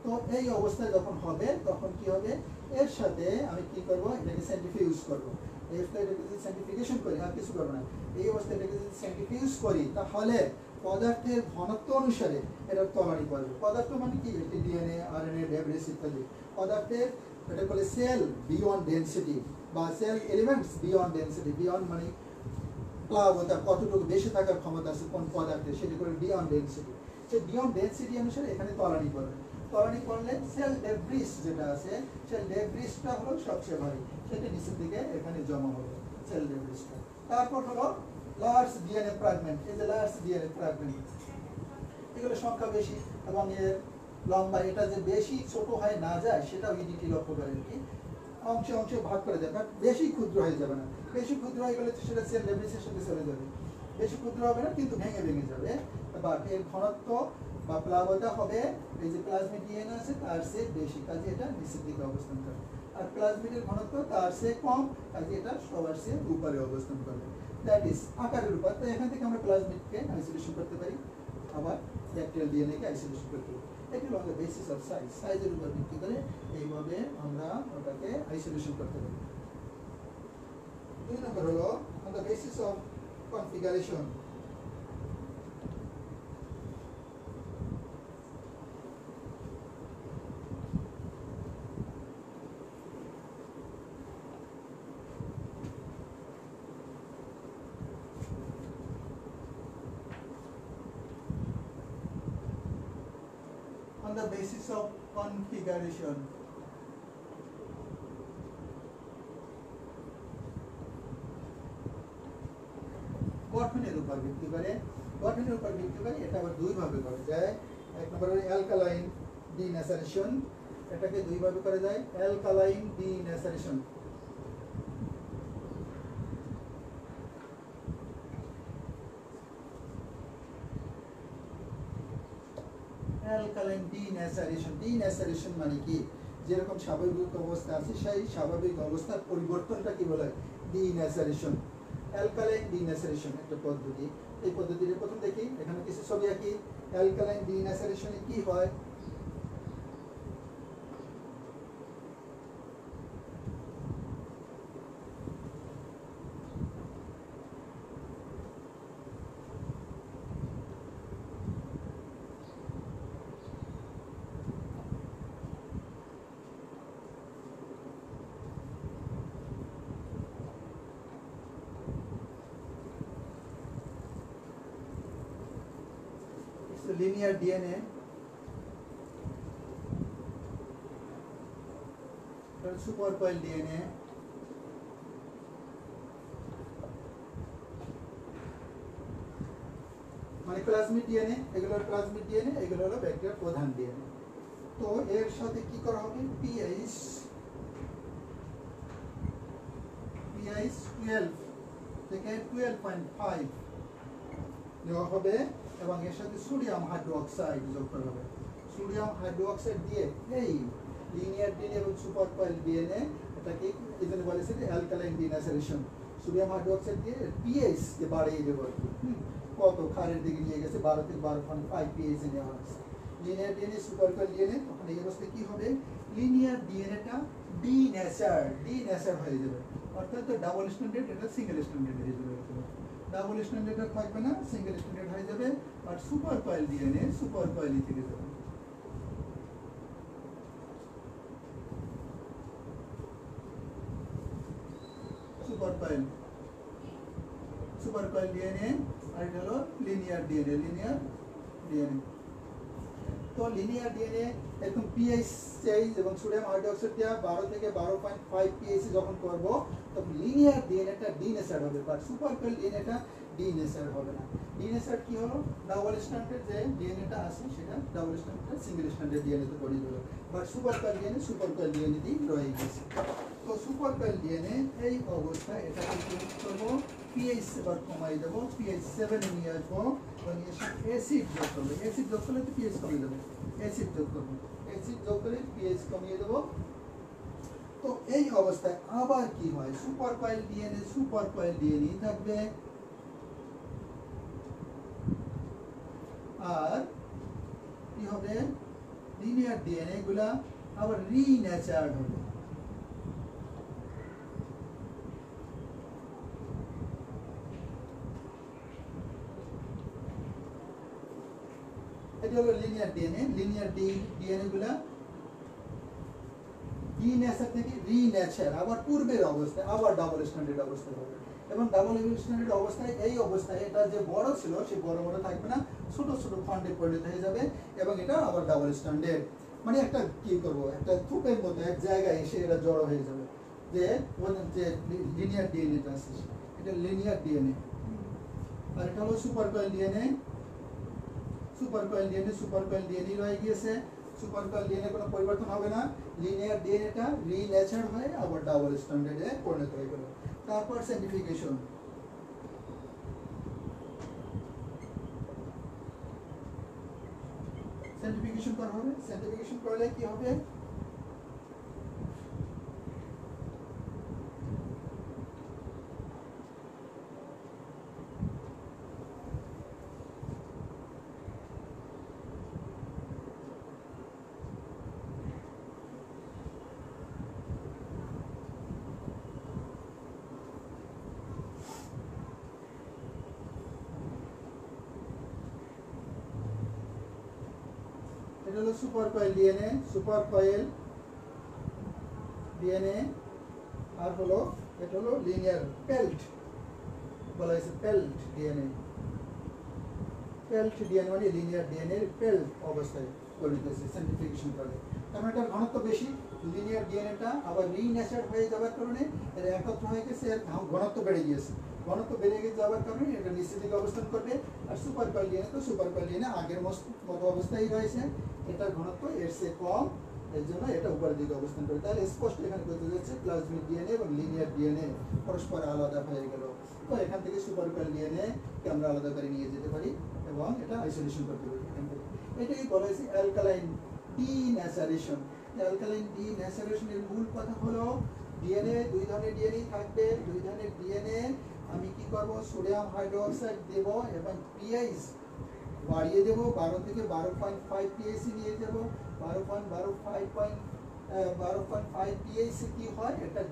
তো এই অবস্থায় যখন হবে তখন কি হবে, এর সাথে আমি কি করব, এটাকে সেন্ট্রিফিউজ করব। এই অবস্থায় এটাকে যদি সেন্ট্রিফিকেশন করি, আর কিছু করবো না, এই অবস্থায় এটাকে যদি সেন্ট্রিফিউজ করি তাহলে পদার্থের ঘনত্ব অনুসারে এটা তলানি পড়বে। পদার্থ মানে কি, এটি ডিএনএ, আরএনএ, ডেব্রিস ইত্যাদি পদার্থের, এটা বলে সেল বিয়ন্ড ডেনসিটি বা cell elements buoyant density. Buoyant মানে প্লাবতা কতটুকু বেশি থাকার ক্ষমতা আছে কোন পদার্থে, সেটি করে বিয়ন্ড ডেনসিটি। সেই বিয়ন্ড ডেনসিটি অনুসারে এখানে তলানি পড়বে। তলানি পড়লে সেল ডেব্রিস যেটা আছে, সেল ডেব্রিসটা হলো সবচেয়ে ভারী, সেটা নিচের দিকে এখানে জমা হবে সেল ডেব্রিসটা। তারপর হলো লার্জ ডিএনএ ফ্র্যাগমেন্ট। এই যে লার্জ ডিএনএ ফ্র্যাগমেন্ট, এগুলো সংখ্যা বেশি এবং এর লম্বা এটা যে বেশি ছোট হয় না যায় সেটাও ইডিটি লক্ষ্য করেন কি অংশে অংশে ভাগ করে দেয় বাট বেশি ক্ষুদ্র হয়ে যাবে না বেশি ক্ষুদ্র হয়ে গেলে সেটা সেল লেভিসের সাথে চলে যাবে বেশি ক্ষুদ্র হবে না কিন্তু ভেঙে ভেঙে যাবে বাট এর ঘনত্ব বা প্লাবতা হবে এই যে প্লাজমিড ডিএনএ আছে তার চেয়ে বেশি কাজে এটা নিচের দিকে অবস্থান করে আর প্লাজমিডের ঘনত্ব তার চেয়ে কম কাজে এটা সবার চেয়ে উপরে অবস্থান করবে দ্যাট ইজ আকারের উপর তো এখান থেকে আমরা প্লাজমিডকে আইসোলেশন করতে পারি আবার ব্যাকটেরিয়াল ডিএনএ কে আইসোলেশন করতে পারি এটি হলো দ্য বেসিস অফ সাইজ সাইজের উপর ভিত্তি করে এইভাবে আমরা ওটাকে আইসোলেশন করতে পারি দুই নম্বর হলো on the basis of configuration on the basis of configuration গঠনের উপর ভিত্তি করে এটা আবার দুই ভাবে করা যায় এক নম্বর হলো অ্যালকালাইন ডিন্যাচারেশন এটাকে দুই ভাবে করা যায় অ্যালকালাইন ডিন্যাচারেশন অ্যালকালাইন ডিন্যাচারেশন মানে কি যেরকম স্বাভাবিক অবস্থা আছে সেই স্বাভাবিক অবস্থার পরিবর্তনটা কি বলে ডিন্যাচারেশন অ্যালকালাইন ডিন্যাচারেশন একটা পদ্ধতি এই পদ্ধতিটা প্রথম দেখি এখানে কিছু ছবি আঁকি অ্যালকালাইন ডিন্যাচারেশনে কি হয় linear DNA supercoiled DNA মানে প্লাজমিড ডিএনএ এগুলো প্লাজমিড ডিএনএ এগুলো হলো ব্যাকটেরিয়ার প্রধান ডিএনএ তো এর সাথে কি করা হবে pH 12 থেকে 12.5 দেওয়া হবে এবং এর সাথে সোডিয়াম হাইড্রোক্সাইড যোগ করা হবে সোডিয়াম হাইড্রোক্সাইড দিয়ে এই লিনিয়ার ডিএনএ এবং সুপার কয়েল ডিএনএ এটাকে এজন্য বলেছে যে অ্যালকালাইন ডিন্যাচারেশন সোডিয়াম হাইড্রোক্সাইড দিয়ে পিএইচ কে বাড়িয়ে দেব কত ক্ষারের দিকে নিয়ে গেছে 12 থেকে 12.5 পিএইচ এ নেওয়া হচ্ছে linear DNA super coil DNA তখন এই অবস্থায় কি হবে লিনিয়ার ডিএনএটা ডিন্যাচার হয়ে যাবে অর্থাৎ ডাবল স্ট্যান্ডার্ড এটা সিঙ্গেল স্ট্যান্ডার্ড হয়ে যাবে ডাবল স্ট্যান্ডার্ড থাকবে না সিঙ্গেল স্ট্যান্ডার্ড হয়ে যাবে আর সুপার কয়েল ডিএনএ সুপার কয়েলই থেকে যাবে সুপার কয়েল ডিএনএ আর এটা হলো লিনিয়ার ডিএনএ তো লিনিয়ার ডিএনএ এরকম পিএইচ চেঞ্জ এবং সোডিয়াম হাইড্রোক্সাইড দেওয়া 12 থেকে 12.5 পিএইচ যখন করব তখন লিনিয়ার ডিএনএটা ডিনেচার হবে বাট সুপার কয়েল ডিএনএটা ডিনেচার হবে না ডিনেচার কি হলো ডাবল স্ট্যান্ডার্ড যে ডিএনএটা আছে সেটা double standard single standard DNA তে পরিণত হলো বাট সুপার কয়েল ডিএনএ দিয়ে রয়ে গেছে তো সুপার কয়েল ডিএনএ এই অবস্থায় এটাকে কি করব পিএইচ এবার কমাই দেব পিএইচ 7 এ নিয়ে আসবো এবং এর সাথে অ্যাসিড যোগ করব অ্যাসিড যোগ করলে তো পিএইচ কমে যাবে অ্যাসিড যোগ করব অ্যাসিড যোগ করে পিএইচ কমিয়ে দেব তো এই অবস্থায় আবার কি হয় সুপার কয়েল ডিএনএ থাকবে আর কি হবে লিনিয়ার ডিএনএ গুলা আবার রিনেচার্ড হবে এটা হলো লিনিয়ার ডিএনএ গুলা ডিনেচার থেকে রিনেচার আবার পূর্বের অবস্থায় আবার ডাবল স্ট্যান্ডার্ড অবস্থায় হবে এবং ডাবল স্ট্যান্ডার্ড অবস্থায় এই অবস্থায় এটা যে বড় ছিল সে বড় থাকবে না ছোট ছোট খণ্ডে পরিণত হয়ে যাবে এবং এটা আবার ডাবল স্ট্যান্ডার্ড মানে একটা কি করব একটা থুপের মতো এক জায়গায় এসে এটা জড়ো হয়ে যাবে যে লিনিয়ার ডিএনএটা আছে এটা লিনিয়ার ডিএনএ আর এটা হলো super coil DNA super coil DNA রয়ে গিয়েছে। সুপার কয়েল ডিএনএ কোনো পরিবর্তন হবে না, লিনিয়ার ডিএনএটা রিনেচার্ড হয়ে আবার ডাবল স্ট্যান্ডার্ডে পরিণত হয়ে গেল। তারপর সেন্ট্রিফিউগেশন, করা হবে। সেন্ট্রিফিউগেশন করলে কি হবে, এটা হলো সুপার কয়েল ডিএনএ আর হলো এটা হলো লিনিয়ার পেল্ট, বলা হয়েছে পেল্ট ডিএনএ মানে লিনিয়ার ডিএনএ পেল্ট অবস্থায় পরিণত হয়েছে সেন্ট্রিফিউগেশন করলে। কারণ এটার ঘনত্ব বেশি, লিনিয়ার ডিএনএটা আবার রিনেচার্ড হয়ে যাওয়ার কারণে এর একত্র হয়ে গেছে, এর ঘনত্ব বেড়ে গিয়েছে। ঘনত্ব বেড়ে গিয়ে যাওয়ার কারণে এটা নিচের দিকে অবস্থান করবে। আর সুপার কয়েল ডিএনএ আগের মতো অবস্থায় রয়েছে, এটার ঘনত্ব এর চেয়ে কম, এর জন্য এটা উপরের দিকে অবস্থান করে। তাহলে স্পষ্ট এখানে বোঝা যাচ্ছে প্লাজমিড ডিএনএ এবং লিনিয়ার ডিএনএ পরস্পর আলাদা হয়ে গেল। তো এখান থেকে সুপার কয়েল ডিএনএ কে আমরা আলাদা করে নিয়ে যেতে পারি এবং এটা আইসোলেশন করতে পারি এখান থেকে। এটাই বলা হয়েছে অ্যালকালাইন ডিন্যাচারেশন। অ্যালকালাইন ডিন্যাচারেশনের মূল কথা হলো ডিএনএ দুই ধরনের ডিএনএ থাকবে। দুই ধরনের ডিএনএ আমি কি করব, সোডিয়াম হাইড্রোক্সাইড দেব এবং পিএইচ বাড়িয়ে দেবো, 12 থেকে 12.5 পিএইচ নিয়ে যাব। 12.5 পিএইচ কি হয়, এটা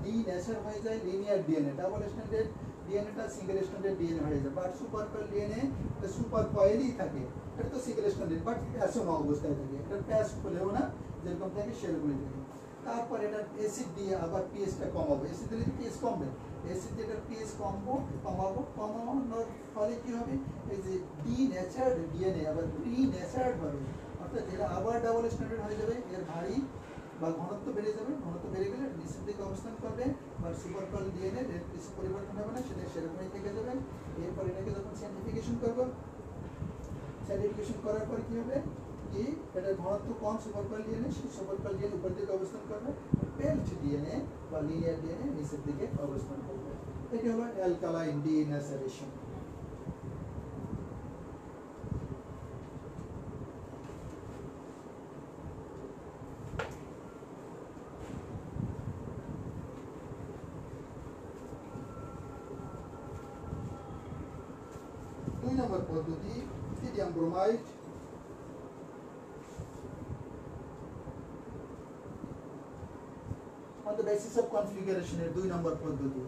ডিনেচার হয়ে যায় লিনিয়ার ডিএনএ। ডাবল স্ট্যান্ডার্ড ডিএনএটা সিঙ্গেল স্ট্যান্ডার্ড ডিএনএ হয়ে যায়। But super coil DNA super কয়েলই থাকে, এটা তো সিঙ্গেল স্ট্যান্ডার্ড বাট প্যাসন অবস্থায় থাকে, এটা প্যাস হলেও না, যেরকম থাকে সেরকমই থাকে। তারপর এটা অ্যাসিড দিয়ে আবার পিএইচটা কমাবো, অ্যাসিড দিলে পিএইচ কমবে, অ্যাসিড দিয়ে পিএইচ কমানোর ফলে কি হবে, এই যে ডিনেচার্ড ডিএনএ আবার রিনেচার্ড হবে, অর্থাৎ এটা আবার ডাবল স্ট্যান্ডার্ড হয়ে যাবে, এর ভারী বা ঘনত্ব বেড়ে যাবে। ঘনত্ব বেড়ে গেলে নিচের দিকে অবস্থান করবে, বা সুপার কয়েল ডিএনএ এর কিছু পরিবর্তন হবে না, সেটা সেরকমই থেকে যাবে। এরপর এটাকে যখন সেন্ট্রিফিউগেশন করবো, সেন্ট্রিফিউগেশন করার পর কি হবে, কি এটার ঘনত্ব কম সুপার কয়েল ডিএনএ, সেই সুপার কয়েল ডিএনএ উপরের দিকে অবস্থান করবে, পেল্ট ডিএনএ বা লিনিয়ার ডিএনএ নিচের দিকে অবস্থান করবে। এটি হলো অ্যালকালাইন ডিন্যাচারেশন। দুই নম্বর পদ্ধতি ethidium bromide. on the basis of configuration এর 2 নম্বর পদ্ধতি।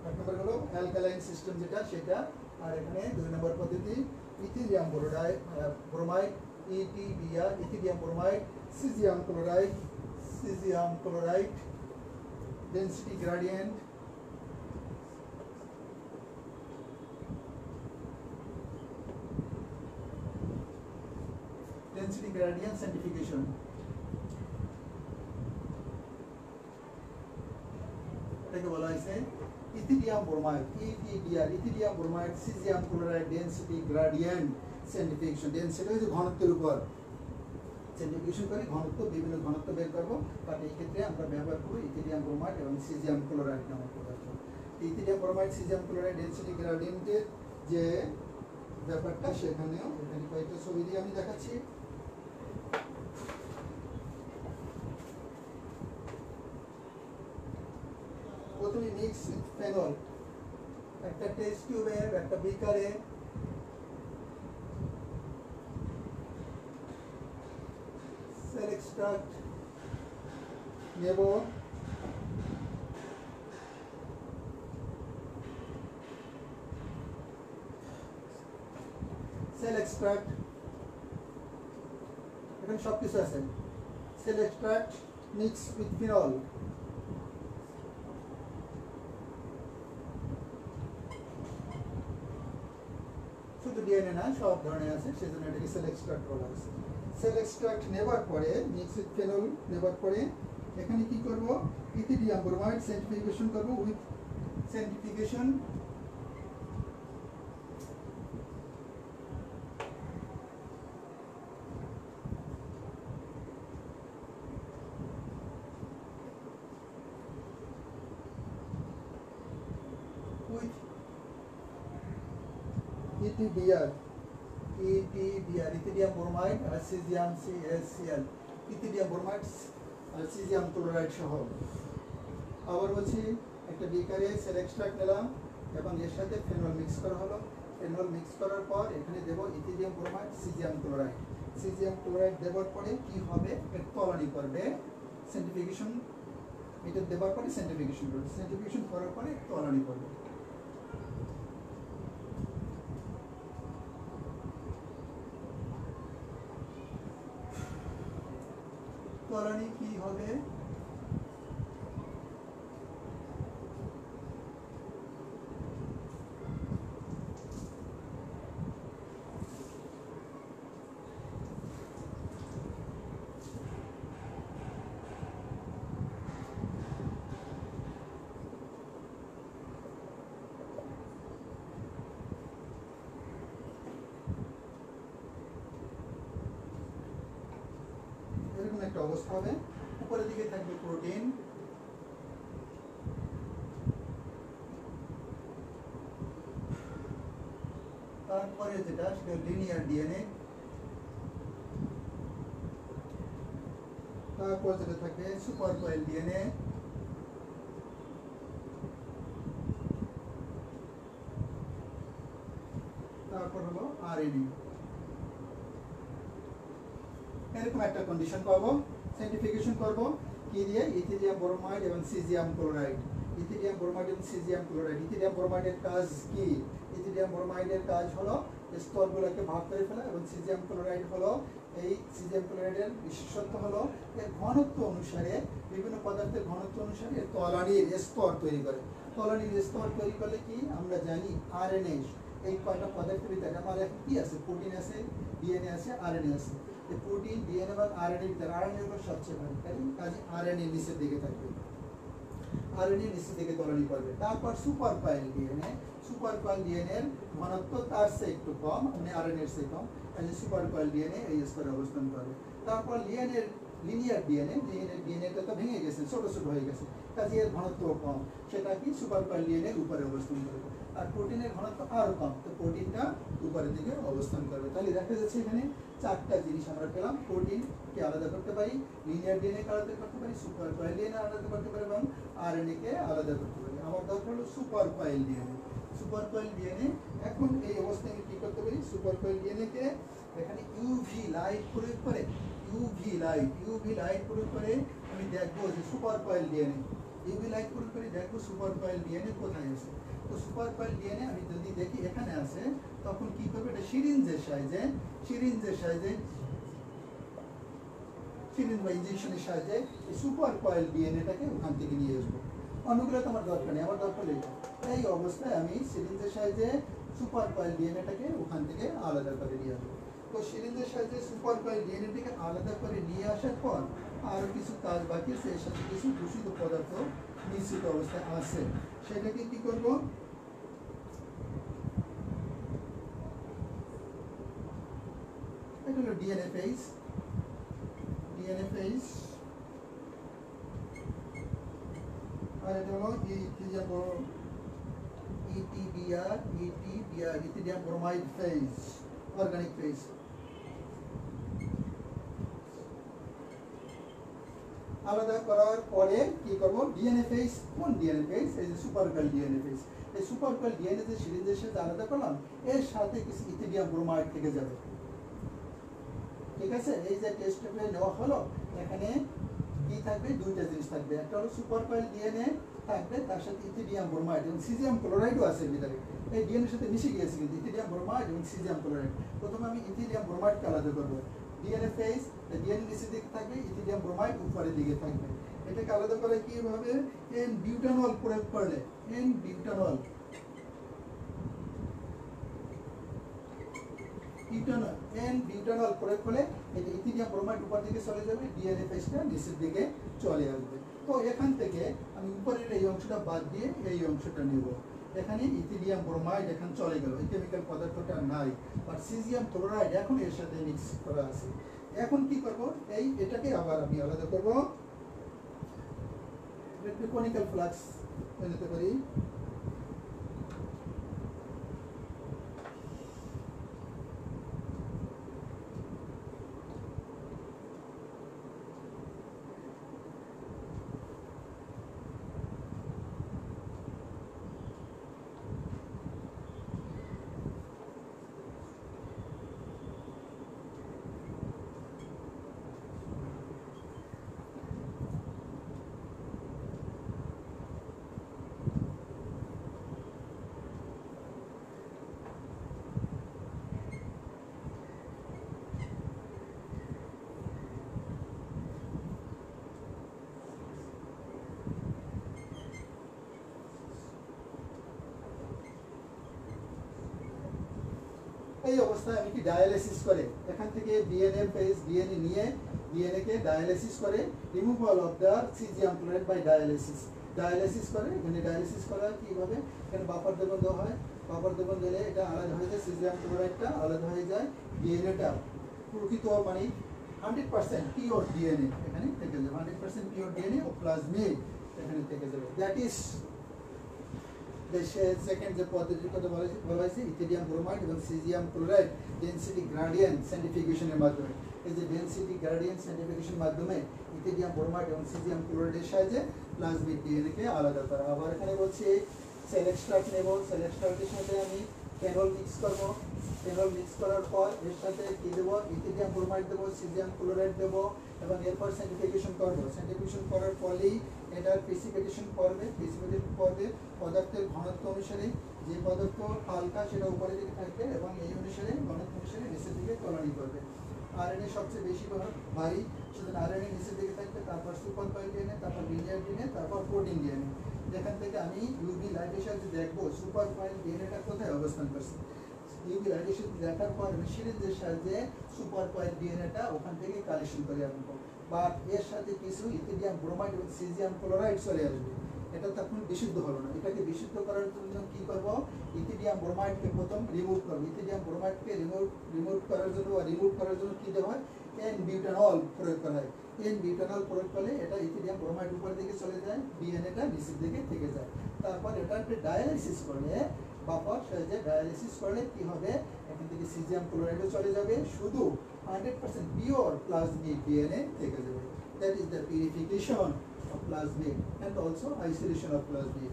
এক নম্বর হলো অ্যালকালাইন সিস্টেম যেটা সেটা, আর এখানে 2 নম্বর পদ্ধতি ethidium bromide EtBr, ethidium bromide, caesium chloride, density gradient, centrifugation. এটাকে বলা হয়েছে ethidium bromide ethidium bromide, caesium chloride, density gradient centrifugation. Density হচ্ছে ঘনত্বের উপর সেন্ট্রিফিউগেশন করে ঘনত্ব, বিভিন্ন ঘনত্ব বের করবো, বাট এই ক্ষেত্রে আমরা ব্যবহার করি ইথিলিয়াম ব্রোমাইড এবং সিজিয়াম ক্লোরাইড নামক পদার্থ। ইথিলিয়াম ব্রোমাইড, সিজিয়াম ক্লোরাইড, ডেনসিটি গ্রেডিয়েন্টের যে ব্যাপারটা, সেখানেও এখানে কয়েকটা ছবি দিয়ে আমি দেখাচ্ছি। প্রথমে মিক্স উইথ ফেনল, একটা টেস্ট টিউবে একটা বিকারে সেল এক্সট্রাক্ট নেব, সেল এক্সট্রাক্ট এখানে সবকিছু আছে, cell extract mix with phenol, শুধু ডিএনএ না সব ধরনের আছে, সেজন্য এটাকে সেল এক্সট্রাক্ট বলা হয়েছে। সেল এক্সট্রাক্ট নেবার পরে মিক্স উইথ ফেনল নেবার পরে এখানে কি করব, ইথিলিয়াম ব্রোমাইড সেন্ট্রিফিউগেশন করব with centrifugation ETBr, ethidium bromide আর সিজিয়াম CaCl, ইথিডিয়াম ব্রোমাইড আর সিজিয়াম ক্লোরাইড সহ। আবার বলছি, একটা বিকারে সেল এক্সট্রাক্ট নিলাম এবং এর সাথে ফেনল মিক্স করা হলো। ফেনল মিক্স করার পর এখানে দেব ethidium bromide, caesium chloride. Caesium chloride দেওয়ার পরে কি হবে, এর তলানি করবে, সেন্ট্রিফিউগেশন, এটা দেওয়ার পরে সেন্ট্রিফিউগেশন করবে, সেন্ট্রিফিউগেশন করার পরে তলানি করবে। তলানি কি হবে, এরকম একটা অবস্থা হবে। উপরের দিকে থাকবে প্রোটিন, তারপরে যেটা সেটা লিনিয়ার ডিএনএ, তারপর যেটা থাকবে সুপার কয়েল ডিএনএ, তারপর হলো আরএনএ। এরকম একটা কন্ডিশন পাবো। সেন্ট্রিফিউগেশন করব কি দিয়ে, ইথিডিয়াম ব্রোমাইড এবং সিজিয়াম ক্লোরাইড। ইথিডিয়াম ব্রোমাইড এবং সিজিয়াম ক্লোরাইড, ইথিডিয়াম ব্রোমাইডের কাজ কি, ইথিডিয়াম ব্রোমাইডের কাজ হলো স্তরগুলোকে ভাগ করে ফেলা, এবং সিজিয়াম ক্লোরাইড হলো, এই সিজিয়াম ক্লোরাইডের বিশেষত্ব হলো এর ঘনত্ব অনুসারে, বিভিন্ন পদার্থের ঘনত্ব অনুসারে এর তলানির স্তর তৈরি করে। তলানির স্তর তৈরি করলে কি আমরা জানি, আরএনএ, এই কয়টা পদার্থের ভিতরে আমাদের কি আছে, প্রোটিন আছে, ডিএনএ আছে, আরএনএ আছে। এই প্রোটিন, ডিএনএ এবং আরএনএ ভিতরে আরএনএ হলো সবচেয়ে ভারী, কাজে আরএনএ নিচের দিকে থাকবে, আরএনএ নিচের দিকে তলানি করবে। তারপর super coil DNA, super coil DNA এর ঘনত্ব তার চেয়ে একটু কম, মানে আরএনএ এর চেয়ে কম, কাজে সুপার কয়েল ডিএনএ এই স্তরে অবস্থান করবে। তারপর লিনিয়ার ডিএনএ, ডিএনএটা তো ভেঙে গেছে, ছোট ছোট হয়ে গেছে, কাজে এর ঘনত্ব কম, সেটা কি সুপার কয়েল ডিএনএ উপরে অবস্থান করবে। আর প্রোটিনের ঘনত্ব আরো কম, তো প্রোটিনটা উপরের দিকে অবস্থান করবে। তাহলে দেখা যাচ্ছে এখানে চারটা জিনিস আমরা পেলাম। প্রোটিনকে আলাদা করতে পারি, লিনিয়ার ডিএনএ কে আলাদা করতে পারি, সুপার কয়েল ডিএনএ আলাদা করতে পারি, এবং আরএনএ কে আলাদা করতে পারি। আমার দরকার হলো super coil DNA. Super coil DNA, এখন এই অবস্থায় আমি কি করতে পারি, সুপার কয়েল ডিএনএ কে এখানে ইউভি লাইট প্রয়োগ করে, ইউভি লাইট প্রয়োগ করে আমি দেখবো যে super coil DNA, UV light প্রয়োগ করে দেখবো সুপার কয়েল ডিএনএ কোথায় আছে। তো সুপার কয়েল ডিএনএ আমি যদি দেখি এখানে আছে, তখন কি করবে, এটা সিরিঞ্জের সাহায্যে সিরিঞ্জ বা ইনজেকশনের সাহায্যে এই সুপার কয়েল ডিএনএটাকে ওখান থেকে নিয়ে আসবো। অন্যগুলো তো আমার দরকার নেই, আমার দরকার নেই। এই অবস্থায় আমি সিরিঞ্জের সাহায্যে সুপার কয়েল ডিএনএটাকে ওখান থেকে আলাদা করে নিয়ে আসবো। তো সিরিঞ্জের সাহায্যে সুপার কয়েল ডিএনএটাকে আলাদা করে নিয়ে আসার পর আরও কিছু কাজ বাকি আছে, এর সাথে কিছু দূষিত পদার্থ মিশ্রিত অবস্থায় আছে, সেটাকে কি করবো, এটা হলো ডিএনএ ফেজ, আর এটা হলো ইটিবিআর, ইথিডিয়াম ব্রোমাইড ফেজ, অর্গানিক ফেজ। আলাদা করার পরে কি করব, ডিএনএ ফেজ, কোন ডিএনএ ফেজ, এই যে সুপার কয়েল ডিএনএ ফেজ। এই সুপার কয়েল ডিএনএ যে সিরিজের সাথে আলাদা করলাম, এর সাথে কিছু ইথিডিয়াম ব্রোমাইড থেকে যাবে, ঠিক আছে। এই যে টেস্ট নেওয়া হলো, এখানে কি থাকবে, দুইটা জিনিস থাকবে, একটা হলো সুপার কয়েল ডিএনএ থাকবে, তার সাথে ইথিডিয়াম ব্রোমাইড এবং সিজিয়াম ক্লোরাইডও আছে ভিতরে, এই ডিএনএর সাথে মিশে গিয়েছে কিন্তু ইথিডিয়াম ব্রোমাইড এবং সিজিয়াম ক্লোরাইড। প্রথমে আমি ইথিডিয়াম ব্রোমাইডকে আলাদা করবো, ডিএনএ ফেজ, ডিএনএ নিচের দিকে থাকবে, ইথিডিয়াম ব্রোমাইড উপরের দিকে থাকবে। এটাকে আলাদা করে কিভাবে, এন বিউটানল প্রয়োগ করলে, এন বিউটানল প্রয়োগ করলে এই ইথিডিয়াম ব্রোমাইড উপর দিকে চলে যাবে, ডিএনএ ফেজটা নিচের দিকে চলে আসবে। তো এখান থেকে আমি উপরের এই অংশটা বাদ দিয়ে এই অংশটা নেব, এখানে ইথিডিয়াম ব্রোমাইড এখন চলে গেল, এই কেমিক্যাল পদার্থটা নাই, আর সিজিয়াম ক্লোরাইড এখন এর সাথে মিক্স করা আছে। এখন কি করব, এটাকে আবার আমি আলাদা করব, কনিক্যাল ফ্লাক্স নিতে পারি, এই অবস্থায় আমি কি ডায়ালিসিস করে এখান থেকে ডিএনএ পেজ ডিএনএ নিয়ে ডিএনএ কে ডায়ালিসিস করে removal of the caesium chloride by dialysis করে এখানে ডায়ালিসিস করা কিভাবে এখানে বাফার দ্রবণ দেওয়া হয় বাফার দ্রবণ দিলে এটা আলাদা হয়ে যায় সিজিয়াম ক্লোরাইডটা আলাদা হয়ে যায় ডিএনএটা প্রকৃত মানে 100% পিওর ডিএনএ এখানে থেকে যাবে 100% পিওর ডিএনএ ও প্লাজমিড এখানে থেকে যাবে দ্যাট ইজ সেকেন্ড যে পদ্ধতির কথা বলা হয়েছে ইথিডিয়াম ব্রোমাইড এবং সিজিয়াম ক্লোরাইড ডেনসিটি গ্রেডিয়েন্ট সেন্ট্রিফিউগেশনের মাধ্যমে এই যে ডেনসিটি গ্রেডিয়েন্ট সেন্ট্রিফিউগেশন মাধ্যমে ইথিডিয়াম ব্রোমাইড এবং সিজিয়াম ক্লোরাইডের সাহায্যে প্লাজমিড ডিএনএ কে আলাদা করা আবার এখানে বলছি সেল এক্সট্রাক্ট নেব সেল এক্সট্রাক্টের সাথে আমি ফেনল মিক্স করব ফেনল মিক্স করার পর এর সাথে কি দেব ইথিডিয়াম ব্রোমাইড দেব সিজিয়াম ক্লোরাইড দেব এবং এরপর সেন্ট্রিফিউগেশন করব সেন্ট্রিফিউগেশন করার ফলেই এটার প্রেসিপিটেশন করবে পদার্থের ঘনত্ব অনুসারে যে পদার্থ হালকা সেটা উপরের দিকে থাকবে এবং এই অনুসারে ঘনত্ব অনুসারে নিচের দিকে তলানি করবে আরএনএ সবচেয়ে বেশি ভারী সেজন্য আরএনএ নিচের দিকে থাকবে তারপর সুপার কয়েল ডিএনএ তারপর লিনিয়ার ডিএনএ তারপর প্রোটিন ডিএনএ যেখান থেকে আমি ইউভি লাইটের সাহায্যে দেখবো সুপার কয়েল ডিএনএটা কোথায় অবস্থান করছে ইউভি লাইটের সাথে দেখার পর মেশিনের সাহায্যে সুপার কয়েল ডিএনএটা ওখান থেকে কালেকশন করে আনবো বা এর সাথে কিছু ইথিডিয়াম ব্রোমাইড এবং সিজিয়াম ক্লোরাইড চলে আসবে এটা তখন বিশুদ্ধ হলো না এটাকে বিশুদ্ধ করার জন্য কি করব ইথিডিয়াম ব্রোমাইডকে প্রথম রিমুভ করব ইথিডিয়াম ব্রোমাইডকে রিমুভ করার জন্য কি দেওয়া হয় এন বিউটানল প্রয়োগ করা হয় এন বিউটানল প্রয়োগ করলে এটা ইথিডিয়াম ব্রোমাইড উপরের দিকে চলে যায় ডিএনএটা নিচের দিকে থেকে যায় তারপর এটা ডায়ালিসিস করলে বাফার সাহায্যে ডায়ালিসিস করলে কি হবে এখান থেকে সিজিয়াম ক্লোরাইডও চলে যাবে শুধু 100% পিওর প্লাজমিড ডিএনএ থেকে যাবে that is the purification of plasmid and also isolation of plasmid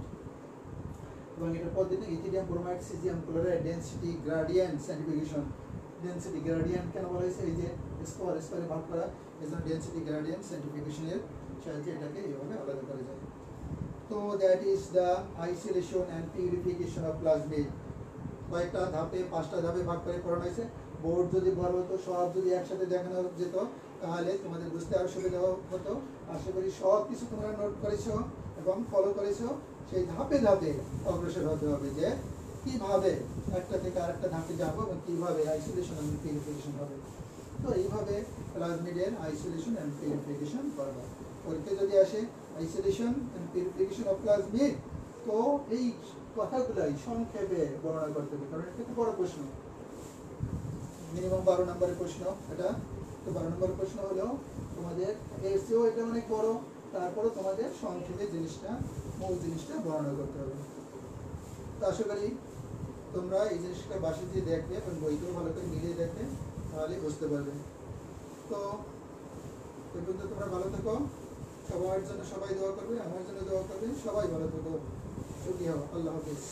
এবং এটার পদ্ধতি ethidium bromide caesium chloride density gradient centrifugation density gradient কেন বলা হয়েছে এই যে স্তরে ভাগ করা এজন্য ডেনসিটি গ্রেডিয়েন্ট সেন্ট্রিফিউগেশনের সাহায্যে এটাকে এইভাবে আলাদা করা যায় তো that is the isolation and purification of plasmid কয়েকটা ধাপে 5টা ধাপে ভাগ করে পড়ানো হয়েছে বোর্ড যদি বড় হতো সব যদি একসাথে দেখানো যেত তাহলে তোমাদের বুঝতে আরো সুবিধা হতো আশা করি সব কিছু তোমরা নোট করেছো এবং ফলো করেছো সেই ধাপে ধাপে অগ্রসর হতে হবে যে কিভাবে একটা থেকে আরেকটা ধাপে যাব এবং কিভাবে আইসোলেশন এবং পিউরিফিকেশন হবে তো এইভাবে প্লাজমিডের আইসোলেশন এন্ড পিউরিফিকেশন করবে পরীক্ষা যদি আসে isolation and purification of plasmid তো এই কথাগুলাই সংক্ষেপে বর্ণনা করতে হবে কারণ এটা খুব বড় প্রশ্ন মিনিমাম 12 নম্বরের প্রশ্ন এটা তো 12 নম্বরের প্রশ্ন হলো তোমাদের এসিও এটা অনেক বড় তারপরে তোমাদের সংক্ষেপে মূল জিনিসটা বর্ণনা করতে হবে তো আশা করি তোমরা এই জিনিসটা বাসায় দিয়ে দেখবে এবং বইটাও ভালো করে মিলিয়ে দেখবে তাহলে বুঝতে পারবে তো এই পর্যন্ত তোমরা ভালো থেকো সবার জন্য সবাই দোয়া করবে আমার জন্য দোয়া করবে সবাই ভালো থেকো সুখী হও আল্লাহ হাফেজ